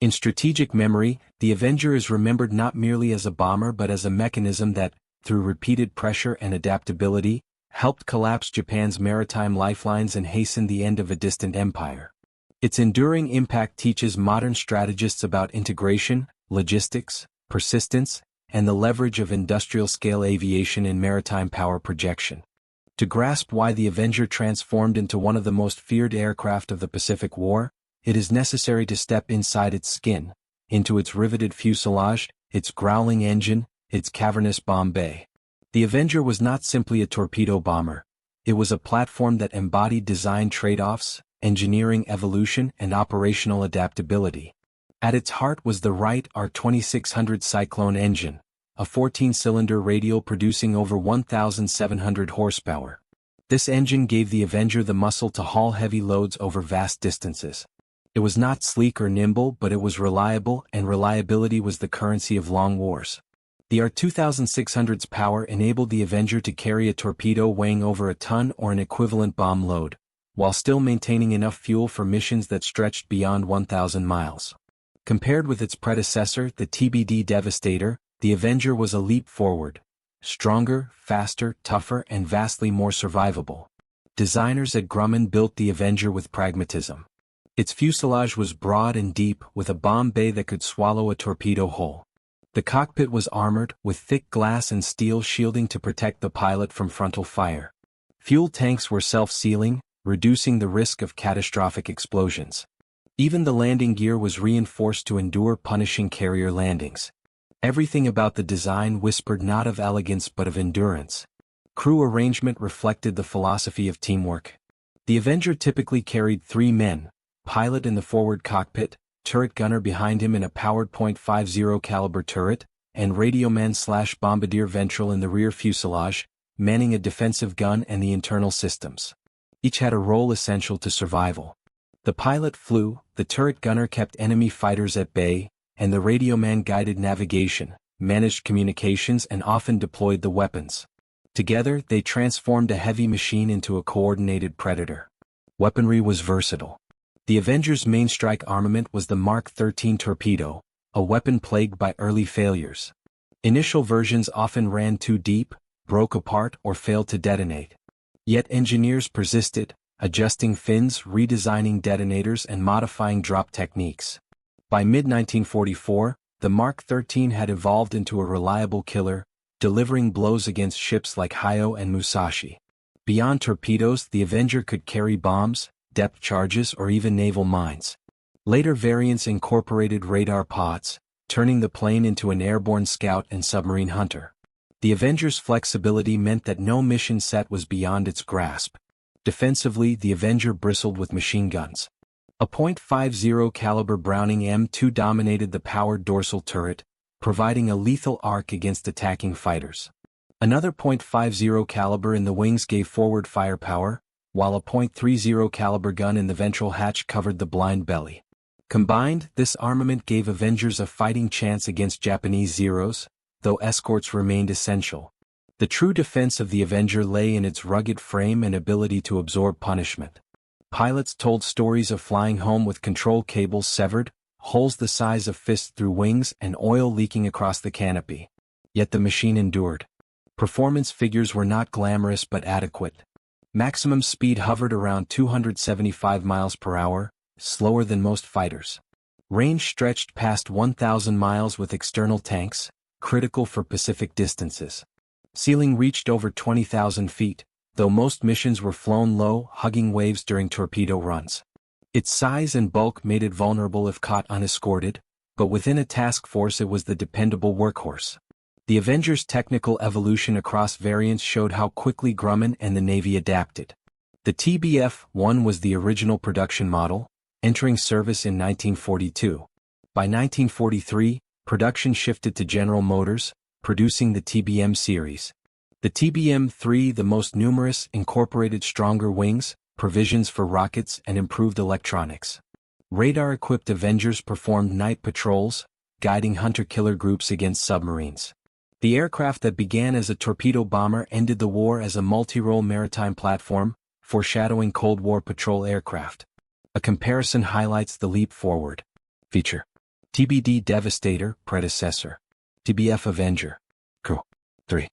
In strategic memory, the Avenger is remembered not merely as a bomber but as a mechanism that, through repeated pressure and adaptability, helped collapse Japan's maritime lifelines and hasten the end of a distant empire. Its enduring impact teaches modern strategists about integration, logistics, persistence, and the leverage of industrial-scale aviation in maritime power projection. To grasp why the Avenger transformed into one of the most feared aircraft of the Pacific War, it is necessary to step inside its skin, into its riveted fuselage, its growling engine, its cavernous bomb bay. The Avenger was not simply a torpedo bomber. It was a platform that embodied design trade-offs, engineering evolution, and operational adaptability. At its heart was the Wright R2600 Cyclone engine, a 14-cylinder radial producing over 1,700 horsepower. This engine gave the Avenger the muscle to haul heavy loads over vast distances. It was not sleek or nimble, but it was reliable, and reliability was the currency of long wars. The R2600's power enabled the Avenger to carry a torpedo weighing over a ton or an equivalent bomb load, while still maintaining enough fuel for missions that stretched beyond 1,000 miles. Compared with its predecessor, the TBD Devastator, the Avenger was a leap forward. Stronger, faster, tougher, and vastly more survivable. Designers at Grumman built the Avenger with pragmatism. Its fuselage was broad and deep, with a bomb bay that could swallow a torpedo whole. The cockpit was armored, with thick glass and steel shielding to protect the pilot from frontal fire. Fuel tanks were self-sealing, reducing the risk of catastrophic explosions. Even the landing gear was reinforced to endure punishing carrier landings. Everything about the design whispered not of elegance but of endurance. Crew arrangement reflected the philosophy of teamwork. The Avenger typically carried 3 men, pilot in the forward cockpit, turret gunner behind him in a powered .50 caliber turret, and radioman/bombardier ventral in the rear fuselage, manning a defensive gun and the internal systems. Each had a role essential to survival. The pilot flew, the turret gunner kept enemy fighters at bay, and the radioman guided navigation, managed communications, and often deployed the weapons. Together, they transformed a heavy machine into a coordinated predator. Weaponry was versatile. The Avenger's main strike armament was the Mark 13 torpedo, a weapon plagued by early failures. Initial versions often ran too deep, broke apart, or failed to detonate. Yet engineers persisted, adjusting fins, redesigning detonators, and modifying drop techniques. By mid-1944, the Mark 13 had evolved into a reliable killer, delivering blows against ships like Hyo and Musashi. Beyond torpedoes, the Avenger could carry bombs, depth charges, or even naval mines. Later variants incorporated radar pods, turning the plane into an airborne scout and submarine hunter. The Avenger's flexibility meant that no mission set was beyond its grasp. Defensively, the Avenger bristled with machine guns. A .50 caliber Browning M2 dominated the powered dorsal turret, providing a lethal arc against attacking fighters. Another .50 caliber in the wings gave forward firepower, while a .30 caliber gun in the ventral hatch covered the blind belly. Combined, this armament gave Avengers a fighting chance against Japanese Zeros, though escorts remained essential. The true defense of the Avenger lay in its rugged frame and ability to absorb punishment. Pilots told stories of flying home with control cables severed, holes the size of fists through wings, and oil leaking across the canopy. Yet the machine endured. Performance figures were not glamorous but adequate. Maximum speed hovered around 275 miles per hour, slower than most fighters. Range stretched past 1,000 miles with external tanks, critical for Pacific distances. Ceiling reached over 20,000 feet, though most missions were flown low, hugging waves during torpedo runs. Its size and bulk made it vulnerable if caught unescorted, but within a task force it was the dependable workhorse. The Avenger's technical evolution across variants showed how quickly Grumman and the Navy adapted. The TBF-1 was the original production model, entering service in 1942. By 1943, production shifted to General Motors, producing the TBM series. The TBM-3, the most numerous, incorporated stronger wings, provisions for rockets, and improved electronics. Radar-equipped Avengers performed night patrols, guiding hunter-killer groups against submarines. The aircraft that began as a torpedo bomber ended the war as a multi-role maritime platform, foreshadowing Cold War patrol aircraft. A comparison highlights the leap forward. Feature: TBD Devastator, predecessor. TBF Avenger. Crew: 3.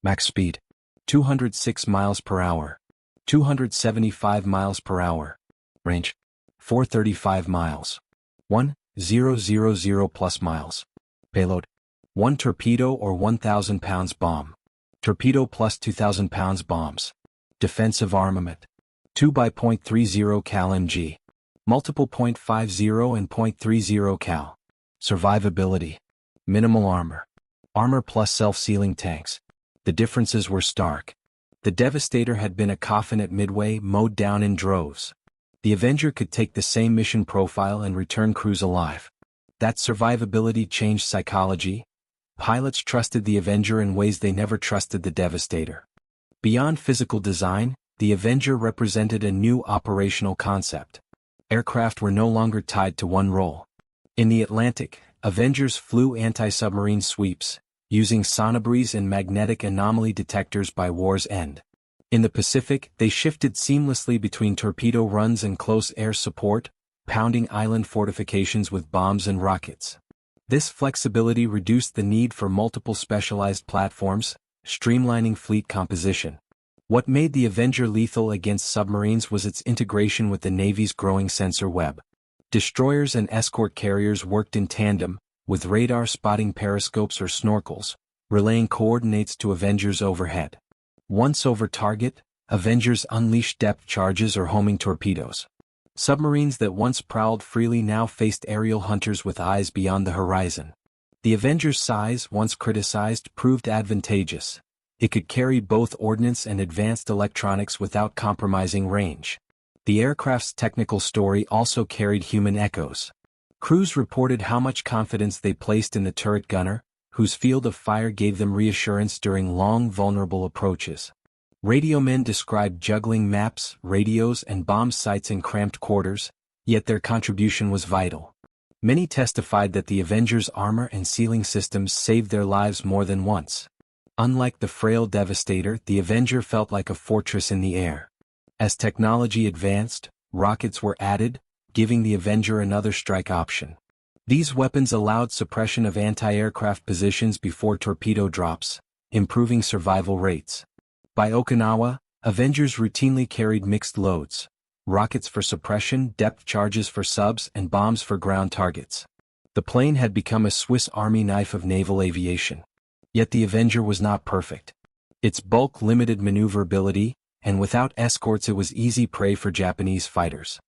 Max speed: 206 miles per hour. 275 miles per hour. Range: 435 miles. 1,000 plus miles. Payload: 1 torpedo or 1,000 pounds bomb. Torpedo plus 2,000 pounds bombs. Defensive armament. 2 by .30 cal mg. Multiple .50 and .30 cal. Survivability. Minimal armor. Armor plus self-sealing tanks. The differences were stark. The Devastator had been a coffin at Midway, mowed down in droves. The Avenger could take the same mission profile and return crews alive. That survivability changed psychology. Pilots trusted the Avenger in ways they never trusted the Devastator. Beyond physical design, the Avenger represented a new operational concept. Aircraft were no longer tied to one role. In the Atlantic, Avengers flew anti-submarine sweeps, using sonarbreeze and magnetic anomaly detectors by war's end. In the Pacific, they shifted seamlessly between torpedo runs and close air support, pounding island fortifications with bombs and rockets. This flexibility reduced the need for multiple specialized platforms, streamlining fleet composition. What made the Avenger lethal against submarines was its integration with the Navy's growing sensor web. Destroyers and escort carriers worked in tandem, with radar spotting periscopes or snorkels, relaying coordinates to Avengers overhead. Once over target, Avengers unleashed depth charges or homing torpedoes. Submarines that once prowled freely now faced aerial hunters with eyes beyond the horizon. The Avenger's size, once criticized, proved advantageous. It could carry both ordnance and advanced electronics without compromising range. The aircraft's technical story also carried human echoes. Crews reported how much confidence they placed in the turret gunner, whose field of fire gave them reassurance during long, vulnerable approaches. Radiomen described juggling maps, radios, and bomb sites in cramped quarters, yet their contribution was vital. Many testified that the Avenger's armor and sealing systems saved their lives more than once. Unlike the frail Devastator, the Avenger felt like a fortress in the air. As technology advanced, rockets were added, giving the Avenger another strike option. These weapons allowed suppression of anti-aircraft positions before torpedo drops, improving survival rates. By Okinawa, Avengers routinely carried mixed loads: rockets for suppression, depth charges for subs, and bombs for ground targets. The plane had become a Swiss Army knife of naval aviation. Yet the Avenger was not perfect. Its bulk limited maneuverability, and without escorts it was easy prey for Japanese fighters.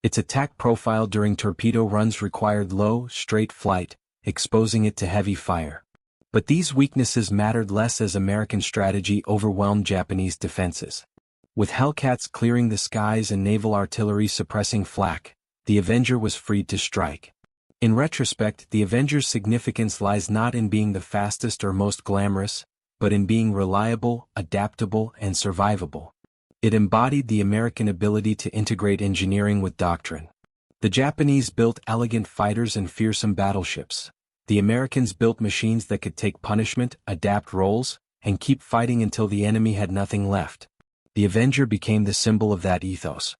Its attack profile during torpedo runs required low, straight flight, exposing it to heavy fire. But these weaknesses mattered less as American strategy overwhelmed Japanese defenses. With Hellcats clearing the skies and naval artillery suppressing flak, the Avenger was freed to strike. In retrospect, the Avenger's significance lies not in being the fastest or most glamorous, but in being reliable, adaptable, and survivable. It embodied the American ability to integrate engineering with doctrine. The Japanese built elegant fighters and fearsome battleships. The Americans built machines that could take punishment, adapt roles, and keep fighting until the enemy had nothing left. The Avenger became the symbol of that ethos.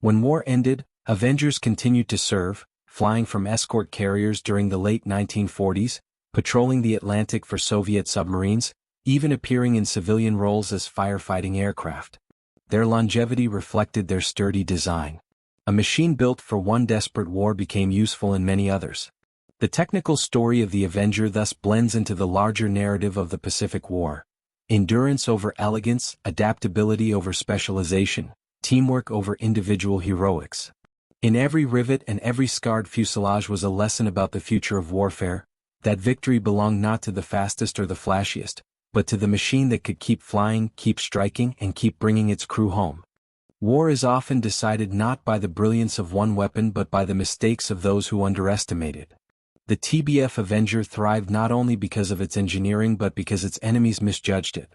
When war ended, Avengers continued to serve, flying from escort carriers during the late 1940s, patrolling the Atlantic for Soviet submarines, even appearing in civilian roles as firefighting aircraft. Their longevity reflected their sturdy design. A machine built for one desperate war became useful in many others. The technical story of the Avenger thus blends into the larger narrative of the Pacific War. Endurance over elegance, adaptability over specialization, teamwork over individual heroics. In every rivet and every scarred fuselage was a lesson about the future of warfare, that victory belonged not to the fastest or the flashiest, but to the machine that could keep flying, keep striking, and keep bringing its crew home. War is often decided not by the brilliance of one weapon but by the mistakes of those who underestimate it. The TBF Avenger thrived not only because of its engineering but because its enemies misjudged it.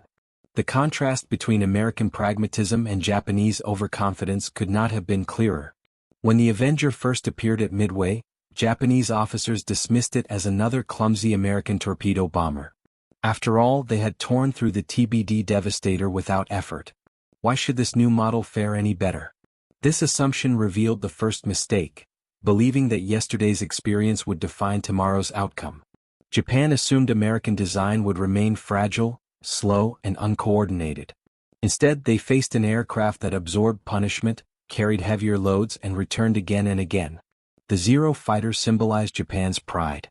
The contrast between American pragmatism and Japanese overconfidence could not have been clearer. When the Avenger first appeared at Midway, Japanese officers dismissed it as another clumsy American torpedo bomber. After all, they had torn through the TBD Devastator without effort. Why should this new model fare any better? This assumption revealed the first mistake, believing that yesterday's experience would define tomorrow's outcome. Japan assumed American design would remain fragile, slow, and uncoordinated. Instead, they faced an aircraft that absorbed punishment, carried heavier loads, and returned again and again. The Zero fighter symbolized Japan's pride.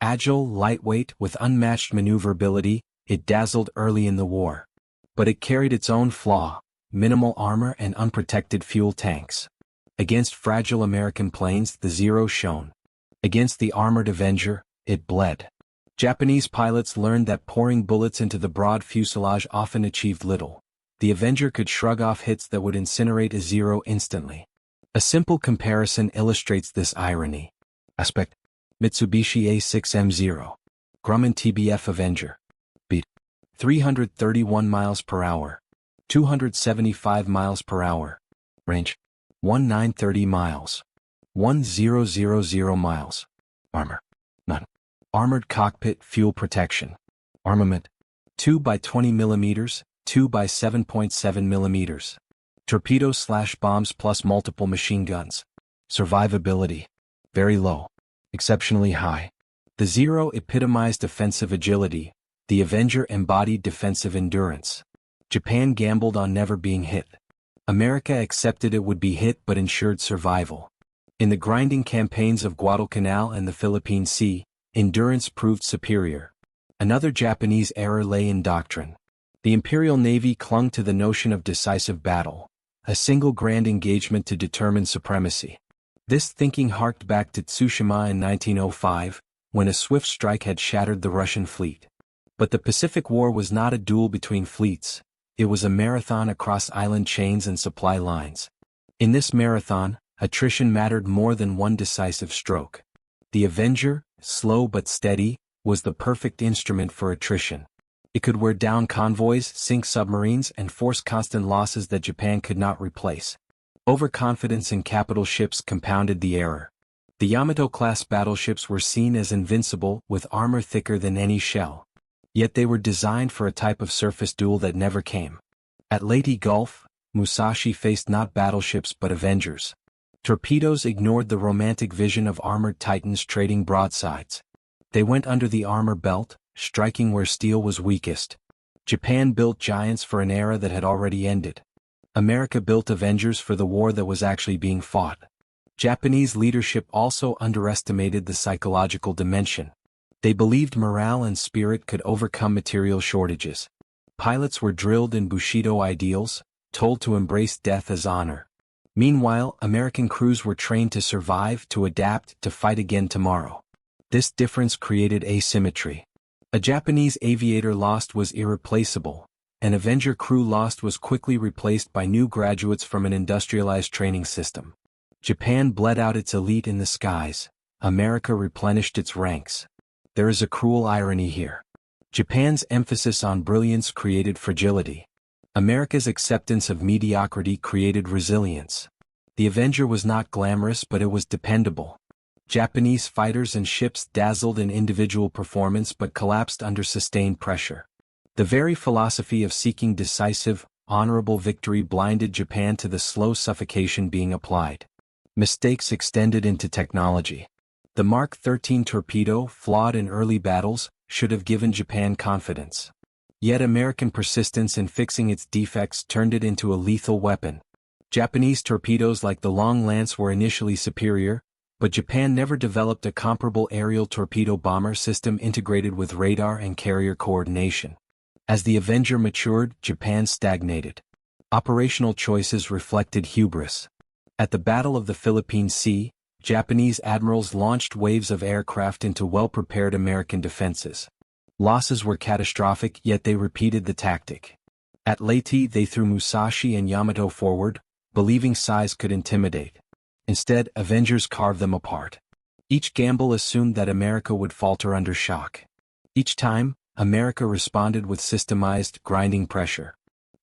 Agile, lightweight, with unmatched maneuverability, it dazzled early in the war. But it carried its own flaw: minimal armor and unprotected fuel tanks. Against fragile American planes, the Zero shone. Against the armored Avenger, it bled. Japanese pilots learned that pouring bullets into the broad fuselage often achieved little. The Avenger could shrug off hits that would incinerate a Zero instantly. A simple comparison illustrates this irony. Aspect: Mitsubishi A6M0. Grumman TBF Avenger. Beat: 331 miles per hour. 275 miles per hour. Range: 1930 miles. 1000 miles. Armor: none. Armored cockpit fuel protection. Armament: 2 by 20 mm, 2 by 7.7 mm. Torpedoes/bombs plus multiple machine guns. Survivability: very low. Exceptionally high. The Zero epitomized offensive agility. The Avenger embodied defensive endurance. Japan gambled on never being hit. America accepted it would be hit but ensured survival. In the grinding campaigns of Guadalcanal and the Philippine Sea, endurance proved superior. Another Japanese error lay in doctrine. The Imperial Navy clung to the notion of decisive battle, a single grand engagement to determine supremacy. This thinking harked back to Tsushima in 1905, when a swift strike had shattered the Russian fleet. But the Pacific War was not a duel between fleets. It was a marathon across island chains and supply lines. In this marathon, attrition mattered more than one decisive stroke. The Avenger, slow but steady, was the perfect instrument for attrition. It could wear down convoys, sink submarines, and force constant losses that Japan could not replace. Overconfidence in capital ships compounded the error. The Yamato-class battleships were seen as invincible, with armor thicker than any shell. Yet they were designed for a type of surface duel that never came. At Leyte Gulf, Musashi faced not battleships but Avengers. Torpedoes ignored the romantic vision of armored titans trading broadsides. They went under the armor belt, striking where steel was weakest. Japan built giants for an era that had already ended. America built Avengers for the war that was actually being fought. Japanese leadership also underestimated the psychological dimension. They believed morale and spirit could overcome material shortages. Pilots were drilled in Bushido ideals, told to embrace death as honor. Meanwhile, American crews were trained to survive, to adapt, to fight again tomorrow. This difference created asymmetry. A Japanese aviator lost was irreplaceable. An Avenger crew lost was quickly replaced by new graduates from an industrialized training system. Japan bled out its elite in the skies. America replenished its ranks. There is a cruel irony here. Japan's emphasis on brilliance created fragility. America's acceptance of mediocrity created resilience. The Avenger was not glamorous, but it was dependable. Japanese fighters and ships dazzled in individual performance but collapsed under sustained pressure. The very philosophy of seeking decisive, honorable victory blinded Japan to the slow suffocation being applied. Mistakes extended into technology. The Mark 13 torpedo, flawed in early battles, should have given Japan confidence. Yet American persistence in fixing its defects turned it into a lethal weapon. Japanese torpedoes like the Long Lance were initially superior, but Japan never developed a comparable aerial torpedo bomber system integrated with radar and carrier coordination. As the Avenger matured, Japan stagnated. Operational choices reflected hubris. At the Battle of the Philippine Sea, Japanese admirals launched waves of aircraft into well-prepared American defenses. Losses were catastrophic, yet they repeated the tactic. At Leyte, they threw Musashi and Yamato forward, believing size could intimidate. Instead, Avengers carved them apart. Each gamble assumed that America would falter under shock. Each time, America responded with systemized, grinding pressure.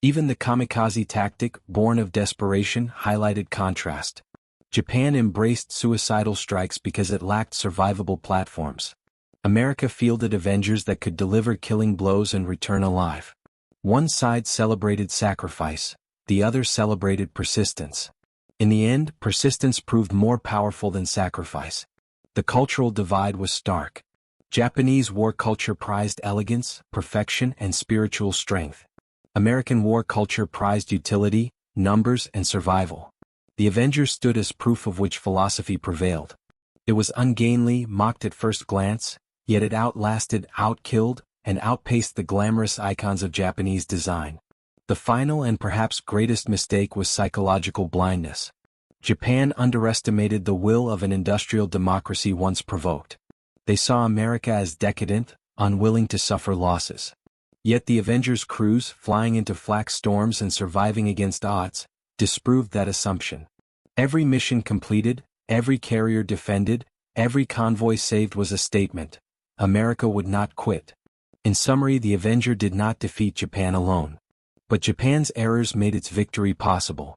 Even the kamikaze tactic, born of desperation, highlighted contrast. Japan embraced suicidal strikes because it lacked survivable platforms. America fielded Avengers that could deliver killing blows and return alive. One side celebrated sacrifice, the other celebrated persistence. In the end, persistence proved more powerful than sacrifice. The cultural divide was stark. Japanese war culture prized elegance, perfection, and spiritual strength. American war culture prized utility, numbers, and survival. The Avenger stood as proof of which philosophy prevailed. It was ungainly, mocked at first glance, yet it outlasted, outkilled, and outpaced the glamorous icons of Japanese design. The final and perhaps greatest mistake was psychological blindness. Japan underestimated the will of an industrial democracy once provoked. They saw America as decadent, unwilling to suffer losses. Yet the Avenger's crews, flying into flak storms and surviving against odds, disproved that assumption. Every mission completed, every carrier defended, every convoy saved was a statement: America would not quit. In summary, the Avenger did not defeat Japan alone. But Japan's errors made its victory possible.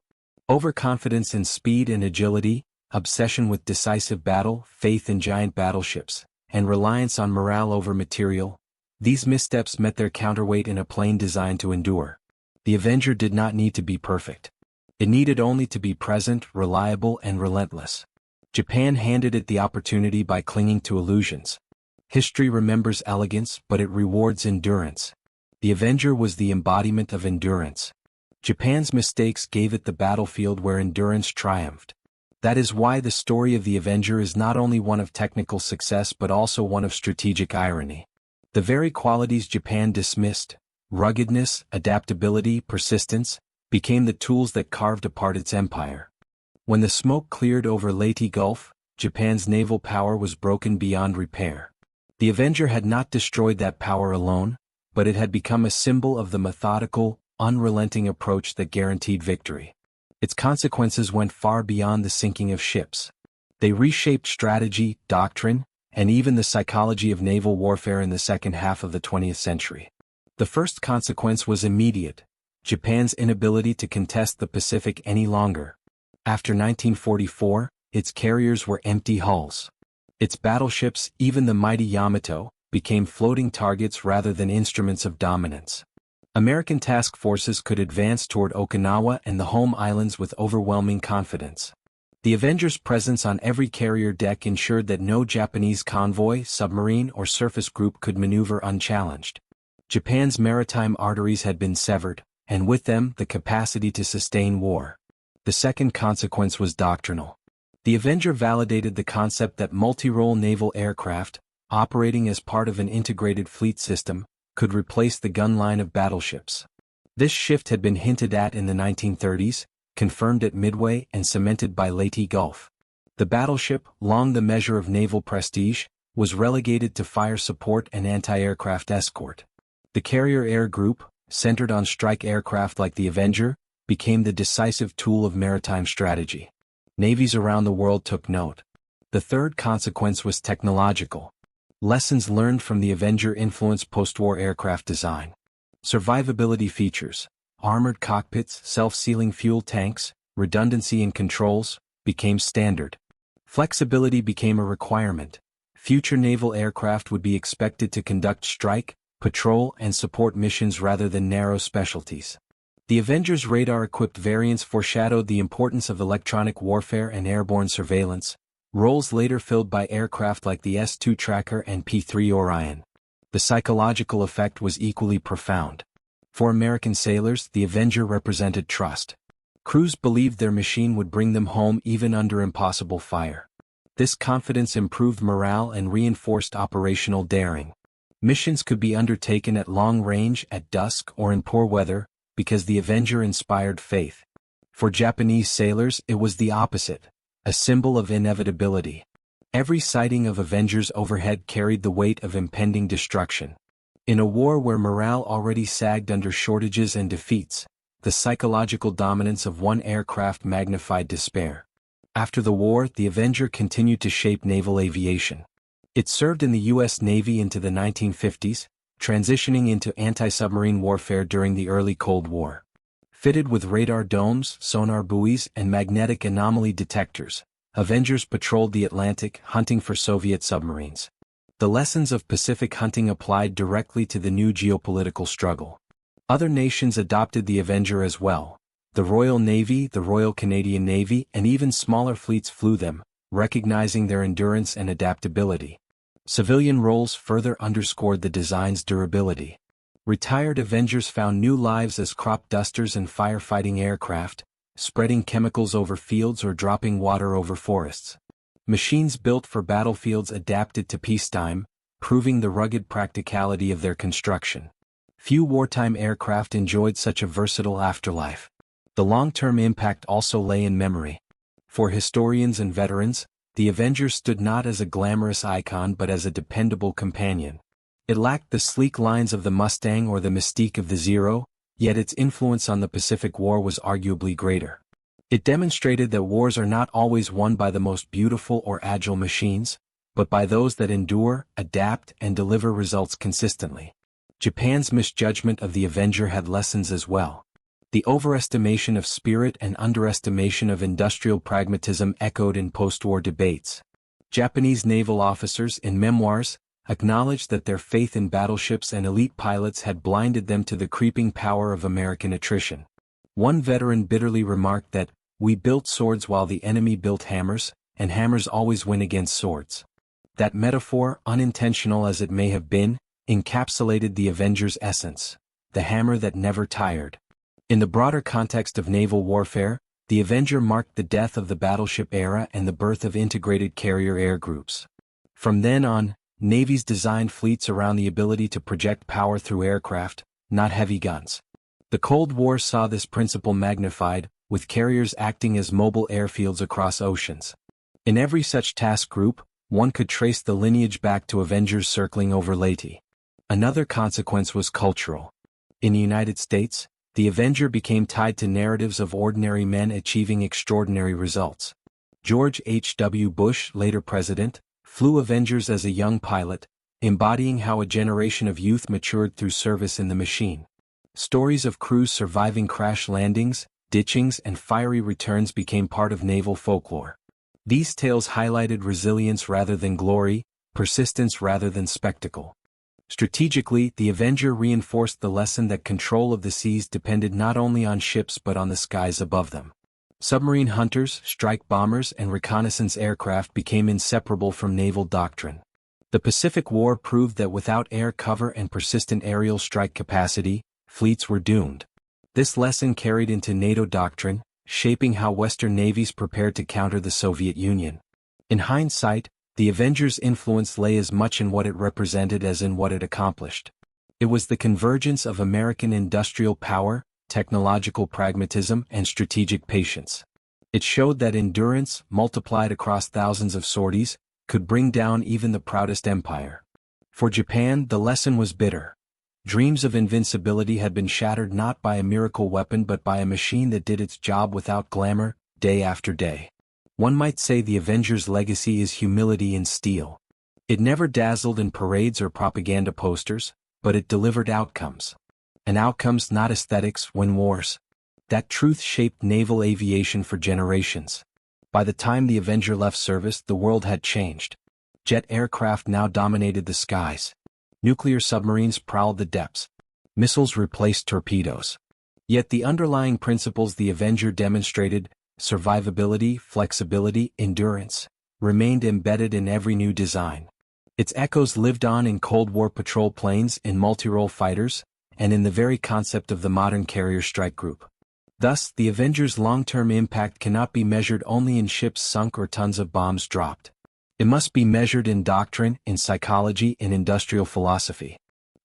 Overconfidence in speed and agility, obsession with decisive battle, faith in giant battleships, and reliance on morale over material, these missteps met their counterweight in a plane designed to endure. The Avenger did not need to be perfect. It needed only to be present, reliable, and relentless. Japan handed it the opportunity by clinging to illusions. History remembers elegance, but it rewards endurance. The Avenger was the embodiment of endurance. Japan's mistakes gave it the battlefield where endurance triumphed. That is why the story of the Avenger is not only one of technical success but also one of strategic irony. The very qualities Japan dismissed, ruggedness, adaptability, persistence, became the tools that carved apart its empire. When the smoke cleared over Leyte Gulf, Japan's naval power was broken beyond repair. The Avenger had not destroyed that power alone, but it had become a symbol of the methodical, unrelenting approach that guaranteed victory. Its consequences went far beyond the sinking of ships. They reshaped strategy, doctrine, and even the psychology of naval warfare in the second half of the 20th century. The first consequence was immediate: Japan's inability to contest the Pacific any longer. After 1944, its carriers were empty hulls. Its battleships, even the mighty Yamato, became floating targets rather than instruments of dominance. American task forces could advance toward Okinawa and the home islands with overwhelming confidence. The Avenger's presence on every carrier deck ensured that no Japanese convoy, submarine, or surface group could maneuver unchallenged. Japan's maritime arteries had been severed, and with them the capacity to sustain war. The second consequence was doctrinal. The Avenger validated the concept that multi-role naval aircraft, operating as part of an integrated fleet system, could replace the gun line of battleships. This shift had been hinted at in the 1930s, confirmed at Midway and cemented by Leyte Gulf. The battleship, long the measure of naval prestige, was relegated to fire support and anti-aircraft escort. The Carrier Air Group, centered on strike aircraft like the Avenger, became the decisive tool of maritime strategy. Navies around the world took note. The third consequence was technological. Lessons learned from the Avenger influenced post-war aircraft design. Survivability features, armored cockpits, self-sealing fuel tanks, redundancy in controls, became standard. Flexibility became a requirement. Future naval aircraft would be expected to conduct strike, patrol, and support missions rather than narrow specialties. The Avenger's radar-equipped variants foreshadowed the importance of electronic warfare and airborne surveillance, roles later filled by aircraft like the S-2 Tracker and P-3 Orion. The psychological effect was equally profound. For American sailors, the Avenger represented trust. Crews believed their machine would bring them home even under impossible fire. This confidence improved morale and reinforced operational daring. Missions could be undertaken at long range, at dusk, or in poor weather, because the Avenger inspired faith. For Japanese sailors, it was the opposite, a symbol of inevitability. Every sighting of Avengers overhead carried the weight of impending destruction. In a war where morale already sagged under shortages and defeats, the psychological dominance of one aircraft magnified despair. After the war, the Avenger continued to shape naval aviation. It served in the U.S. Navy into the 1950s, transitioning into anti-submarine warfare during the early Cold War. Fitted with radar domes, sonar buoys, and magnetic anomaly detectors, Avengers patrolled the Atlantic, hunting for Soviet submarines. The lessons of Pacific hunting applied directly to the new geopolitical struggle. Other nations adopted the Avenger as well. The Royal Navy, the Royal Canadian Navy, and even smaller fleets flew them, recognizing their endurance and adaptability. Civilian roles further underscored the design's durability. Retired Avengers found new lives as crop dusters and firefighting aircraft, spreading chemicals over fields or dropping water over forests. Machines built for battlefields adapted to peacetime, proving the rugged practicality of their construction. Few wartime aircraft enjoyed such a versatile afterlife. The long-term impact also lay in memory. For historians and veterans, the Avenger stood not as a glamorous icon but as a dependable companion. It lacked the sleek lines of the Mustang or the mystique of the Zero, yet its influence on the Pacific War was arguably greater. It demonstrated that wars are not always won by the most beautiful or agile machines, but by those that endure, adapt, and deliver results consistently. Japan's misjudgment of the Avenger had lessons as well. The overestimation of spirit and underestimation of industrial pragmatism echoed in post-war debates. Japanese naval officers in memoirs acknowledged that their faith in battleships and elite pilots had blinded them to the creeping power of American attrition. One veteran bitterly remarked that, "We built swords while the enemy built hammers, and hammers always win against swords." That metaphor, unintentional as it may have been, encapsulated the Avenger's essence, the hammer that never tired. In the broader context of naval warfare, the Avenger marked the death of the battleship era and the birth of integrated carrier air groups. From then on, navies designed fleets around the ability to project power through aircraft, not heavy guns. The Cold War saw this principle magnified, with carriers acting as mobile airfields across oceans. In every such task group, one could trace the lineage back to Avengers circling over Leyte. Another consequence was cultural. In the United States, the Avenger became tied to narratives of ordinary men achieving extraordinary results. George H.W. Bush, later president, flew Avengers as a young pilot, embodying how a generation of youth matured through service in the machine. Stories of crews surviving crash landings, ditchings, and fiery returns became part of naval folklore. These tales highlighted resilience rather than glory, persistence rather than spectacle. Strategically, the Avenger reinforced the lesson that control of the seas depended not only on ships but on the skies above them. Submarine hunters, strike bombers, and reconnaissance aircraft became inseparable from naval doctrine. The Pacific War proved that without air cover and persistent aerial strike capacity, fleets were doomed. This lesson carried into NATO doctrine, shaping how Western navies prepared to counter the Soviet Union. In hindsight, the Avenger's influence lay as much in what it represented as in what it accomplished. It was the convergence of American industrial power, technological pragmatism, and strategic patience. It showed that endurance, multiplied across thousands of sorties, could bring down even the proudest empire. For Japan, the lesson was bitter. Dreams of invincibility had been shattered not by a miracle weapon but by a machine that did its job without glamour, day after day. One might say the Avenger's legacy is humility in steel. It never dazzled in parades or propaganda posters, but it delivered outcomes. And outcomes, not aesthetics, win wars. That truth shaped naval aviation for generations. By the time the Avenger left service, the world had changed. Jet aircraft now dominated the skies. Nuclear submarines prowled the depths. Missiles replaced torpedoes. Yet the underlying principles the Avenger demonstrated, survivability, flexibility, endurance, remained embedded in every new design. Its echoes lived on in Cold War patrol planes, in multi-role fighters, and in the very concept of the modern carrier strike group. Thus, the Avenger's long-term impact cannot be measured only in ships sunk or tons of bombs dropped. It must be measured in doctrine, in psychology, in industrial philosophy.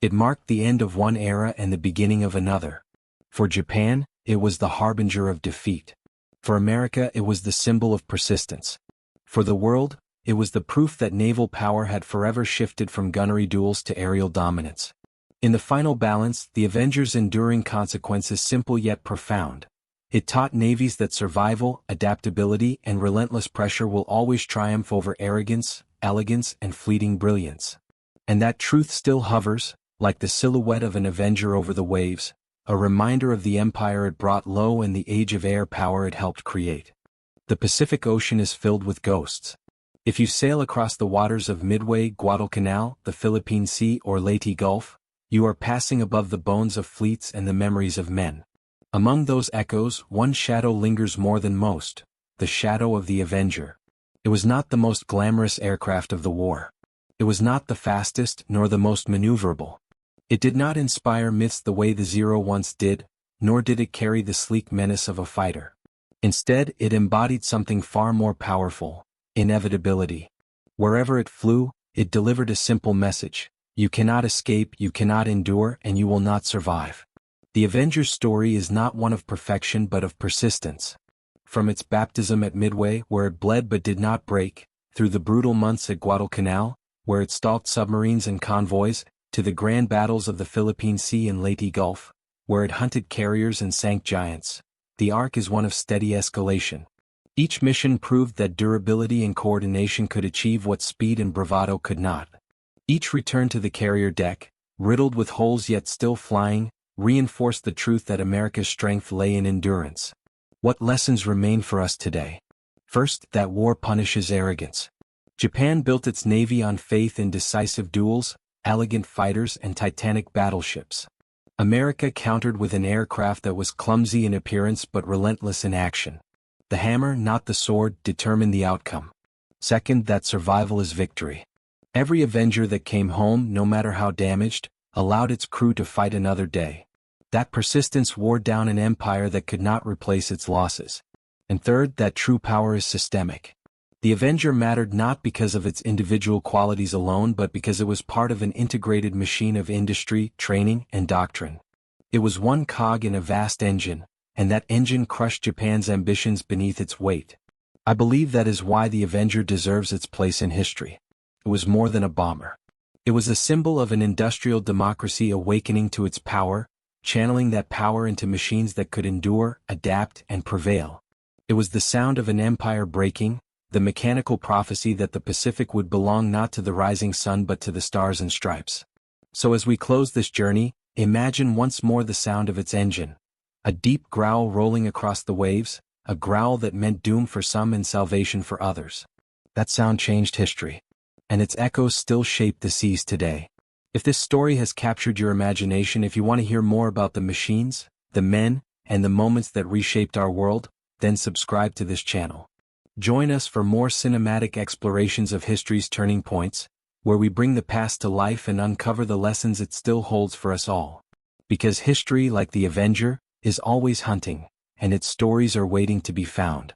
It marked the end of one era and the beginning of another. For Japan, it was the harbinger of defeat. For America, it was the symbol of persistence. For the world, it was the proof that naval power had forever shifted from gunnery duels to aerial dominance. In the final balance, the Avenger's enduring consequence is simple yet profound. It taught navies that survival, adaptability, and relentless pressure will always triumph over arrogance, elegance, and fleeting brilliance. And that truth still hovers, like the silhouette of an Avenger over the waves, a reminder of the empire it brought low and the age of air power it helped create. The Pacific Ocean is filled with ghosts. If you sail across the waters of Midway, Guadalcanal, the Philippine Sea, or Leyte Gulf, you are passing above the bones of fleets and the memories of men. Among those echoes, one shadow lingers more than most, the shadow of the Avenger. It was not the most glamorous aircraft of the war. It was not the fastest nor the most maneuverable. It did not inspire myths the way the Zero once did, nor did it carry the sleek menace of a fighter. Instead, it embodied something far more powerful: inevitability. Wherever it flew, it delivered a simple message: you cannot escape, you cannot endure, and you will not survive. The Avenger's story is not one of perfection but of persistence. From its baptism at Midway, where it bled but did not break, through the brutal months at Guadalcanal, where it stalked submarines and convoys, to the grand battles of the Philippine Sea and Leyte Gulf, where it hunted carriers and sank giants, the arc is one of steady escalation. Each mission proved that durability and coordination could achieve what speed and bravado could not. Each return to the carrier deck, riddled with holes yet still flying, reinforced the truth that America's strength lay in endurance. What lessons remain for us today? First, that war punishes arrogance. Japan built its navy on faith in decisive duels, elegant fighters, and titanic battleships. America countered with an aircraft that was clumsy in appearance but relentless in action. The hammer, not the sword, determined the outcome. Second, that survival is victory. Every Avenger that came home, no matter how damaged, allowed its crew to fight another day. That persistence wore down an empire that could not replace its losses. And third, that true power is systemic. The Avenger mattered not because of its individual qualities alone but because it was part of an integrated machine of industry, training, and doctrine. It was one cog in a vast engine, and that engine crushed Japan's ambitions beneath its weight. I believe that is why the Avenger deserves its place in history. It was more than a bomber. It was a symbol of an industrial democracy awakening to its power, channeling that power into machines that could endure, adapt, and prevail. It was the sound of an empire breaking, the mechanical prophecy that the Pacific would belong not to the rising sun but to the stars and stripes. So as we close this journey, imagine once more the sound of its engine. A deep growl rolling across the waves, a growl that meant doom for some and salvation for others. That sound changed history. And its echoes still shape the seas today. If this story has captured your imagination, if you want to hear more about the machines, the men, and the moments that reshaped our world, then subscribe to this channel. Join us for more cinematic explorations of history's turning points, where we bring the past to life and uncover the lessons it still holds for us all. Because history, like the Avenger, is always hunting, and its stories are waiting to be found.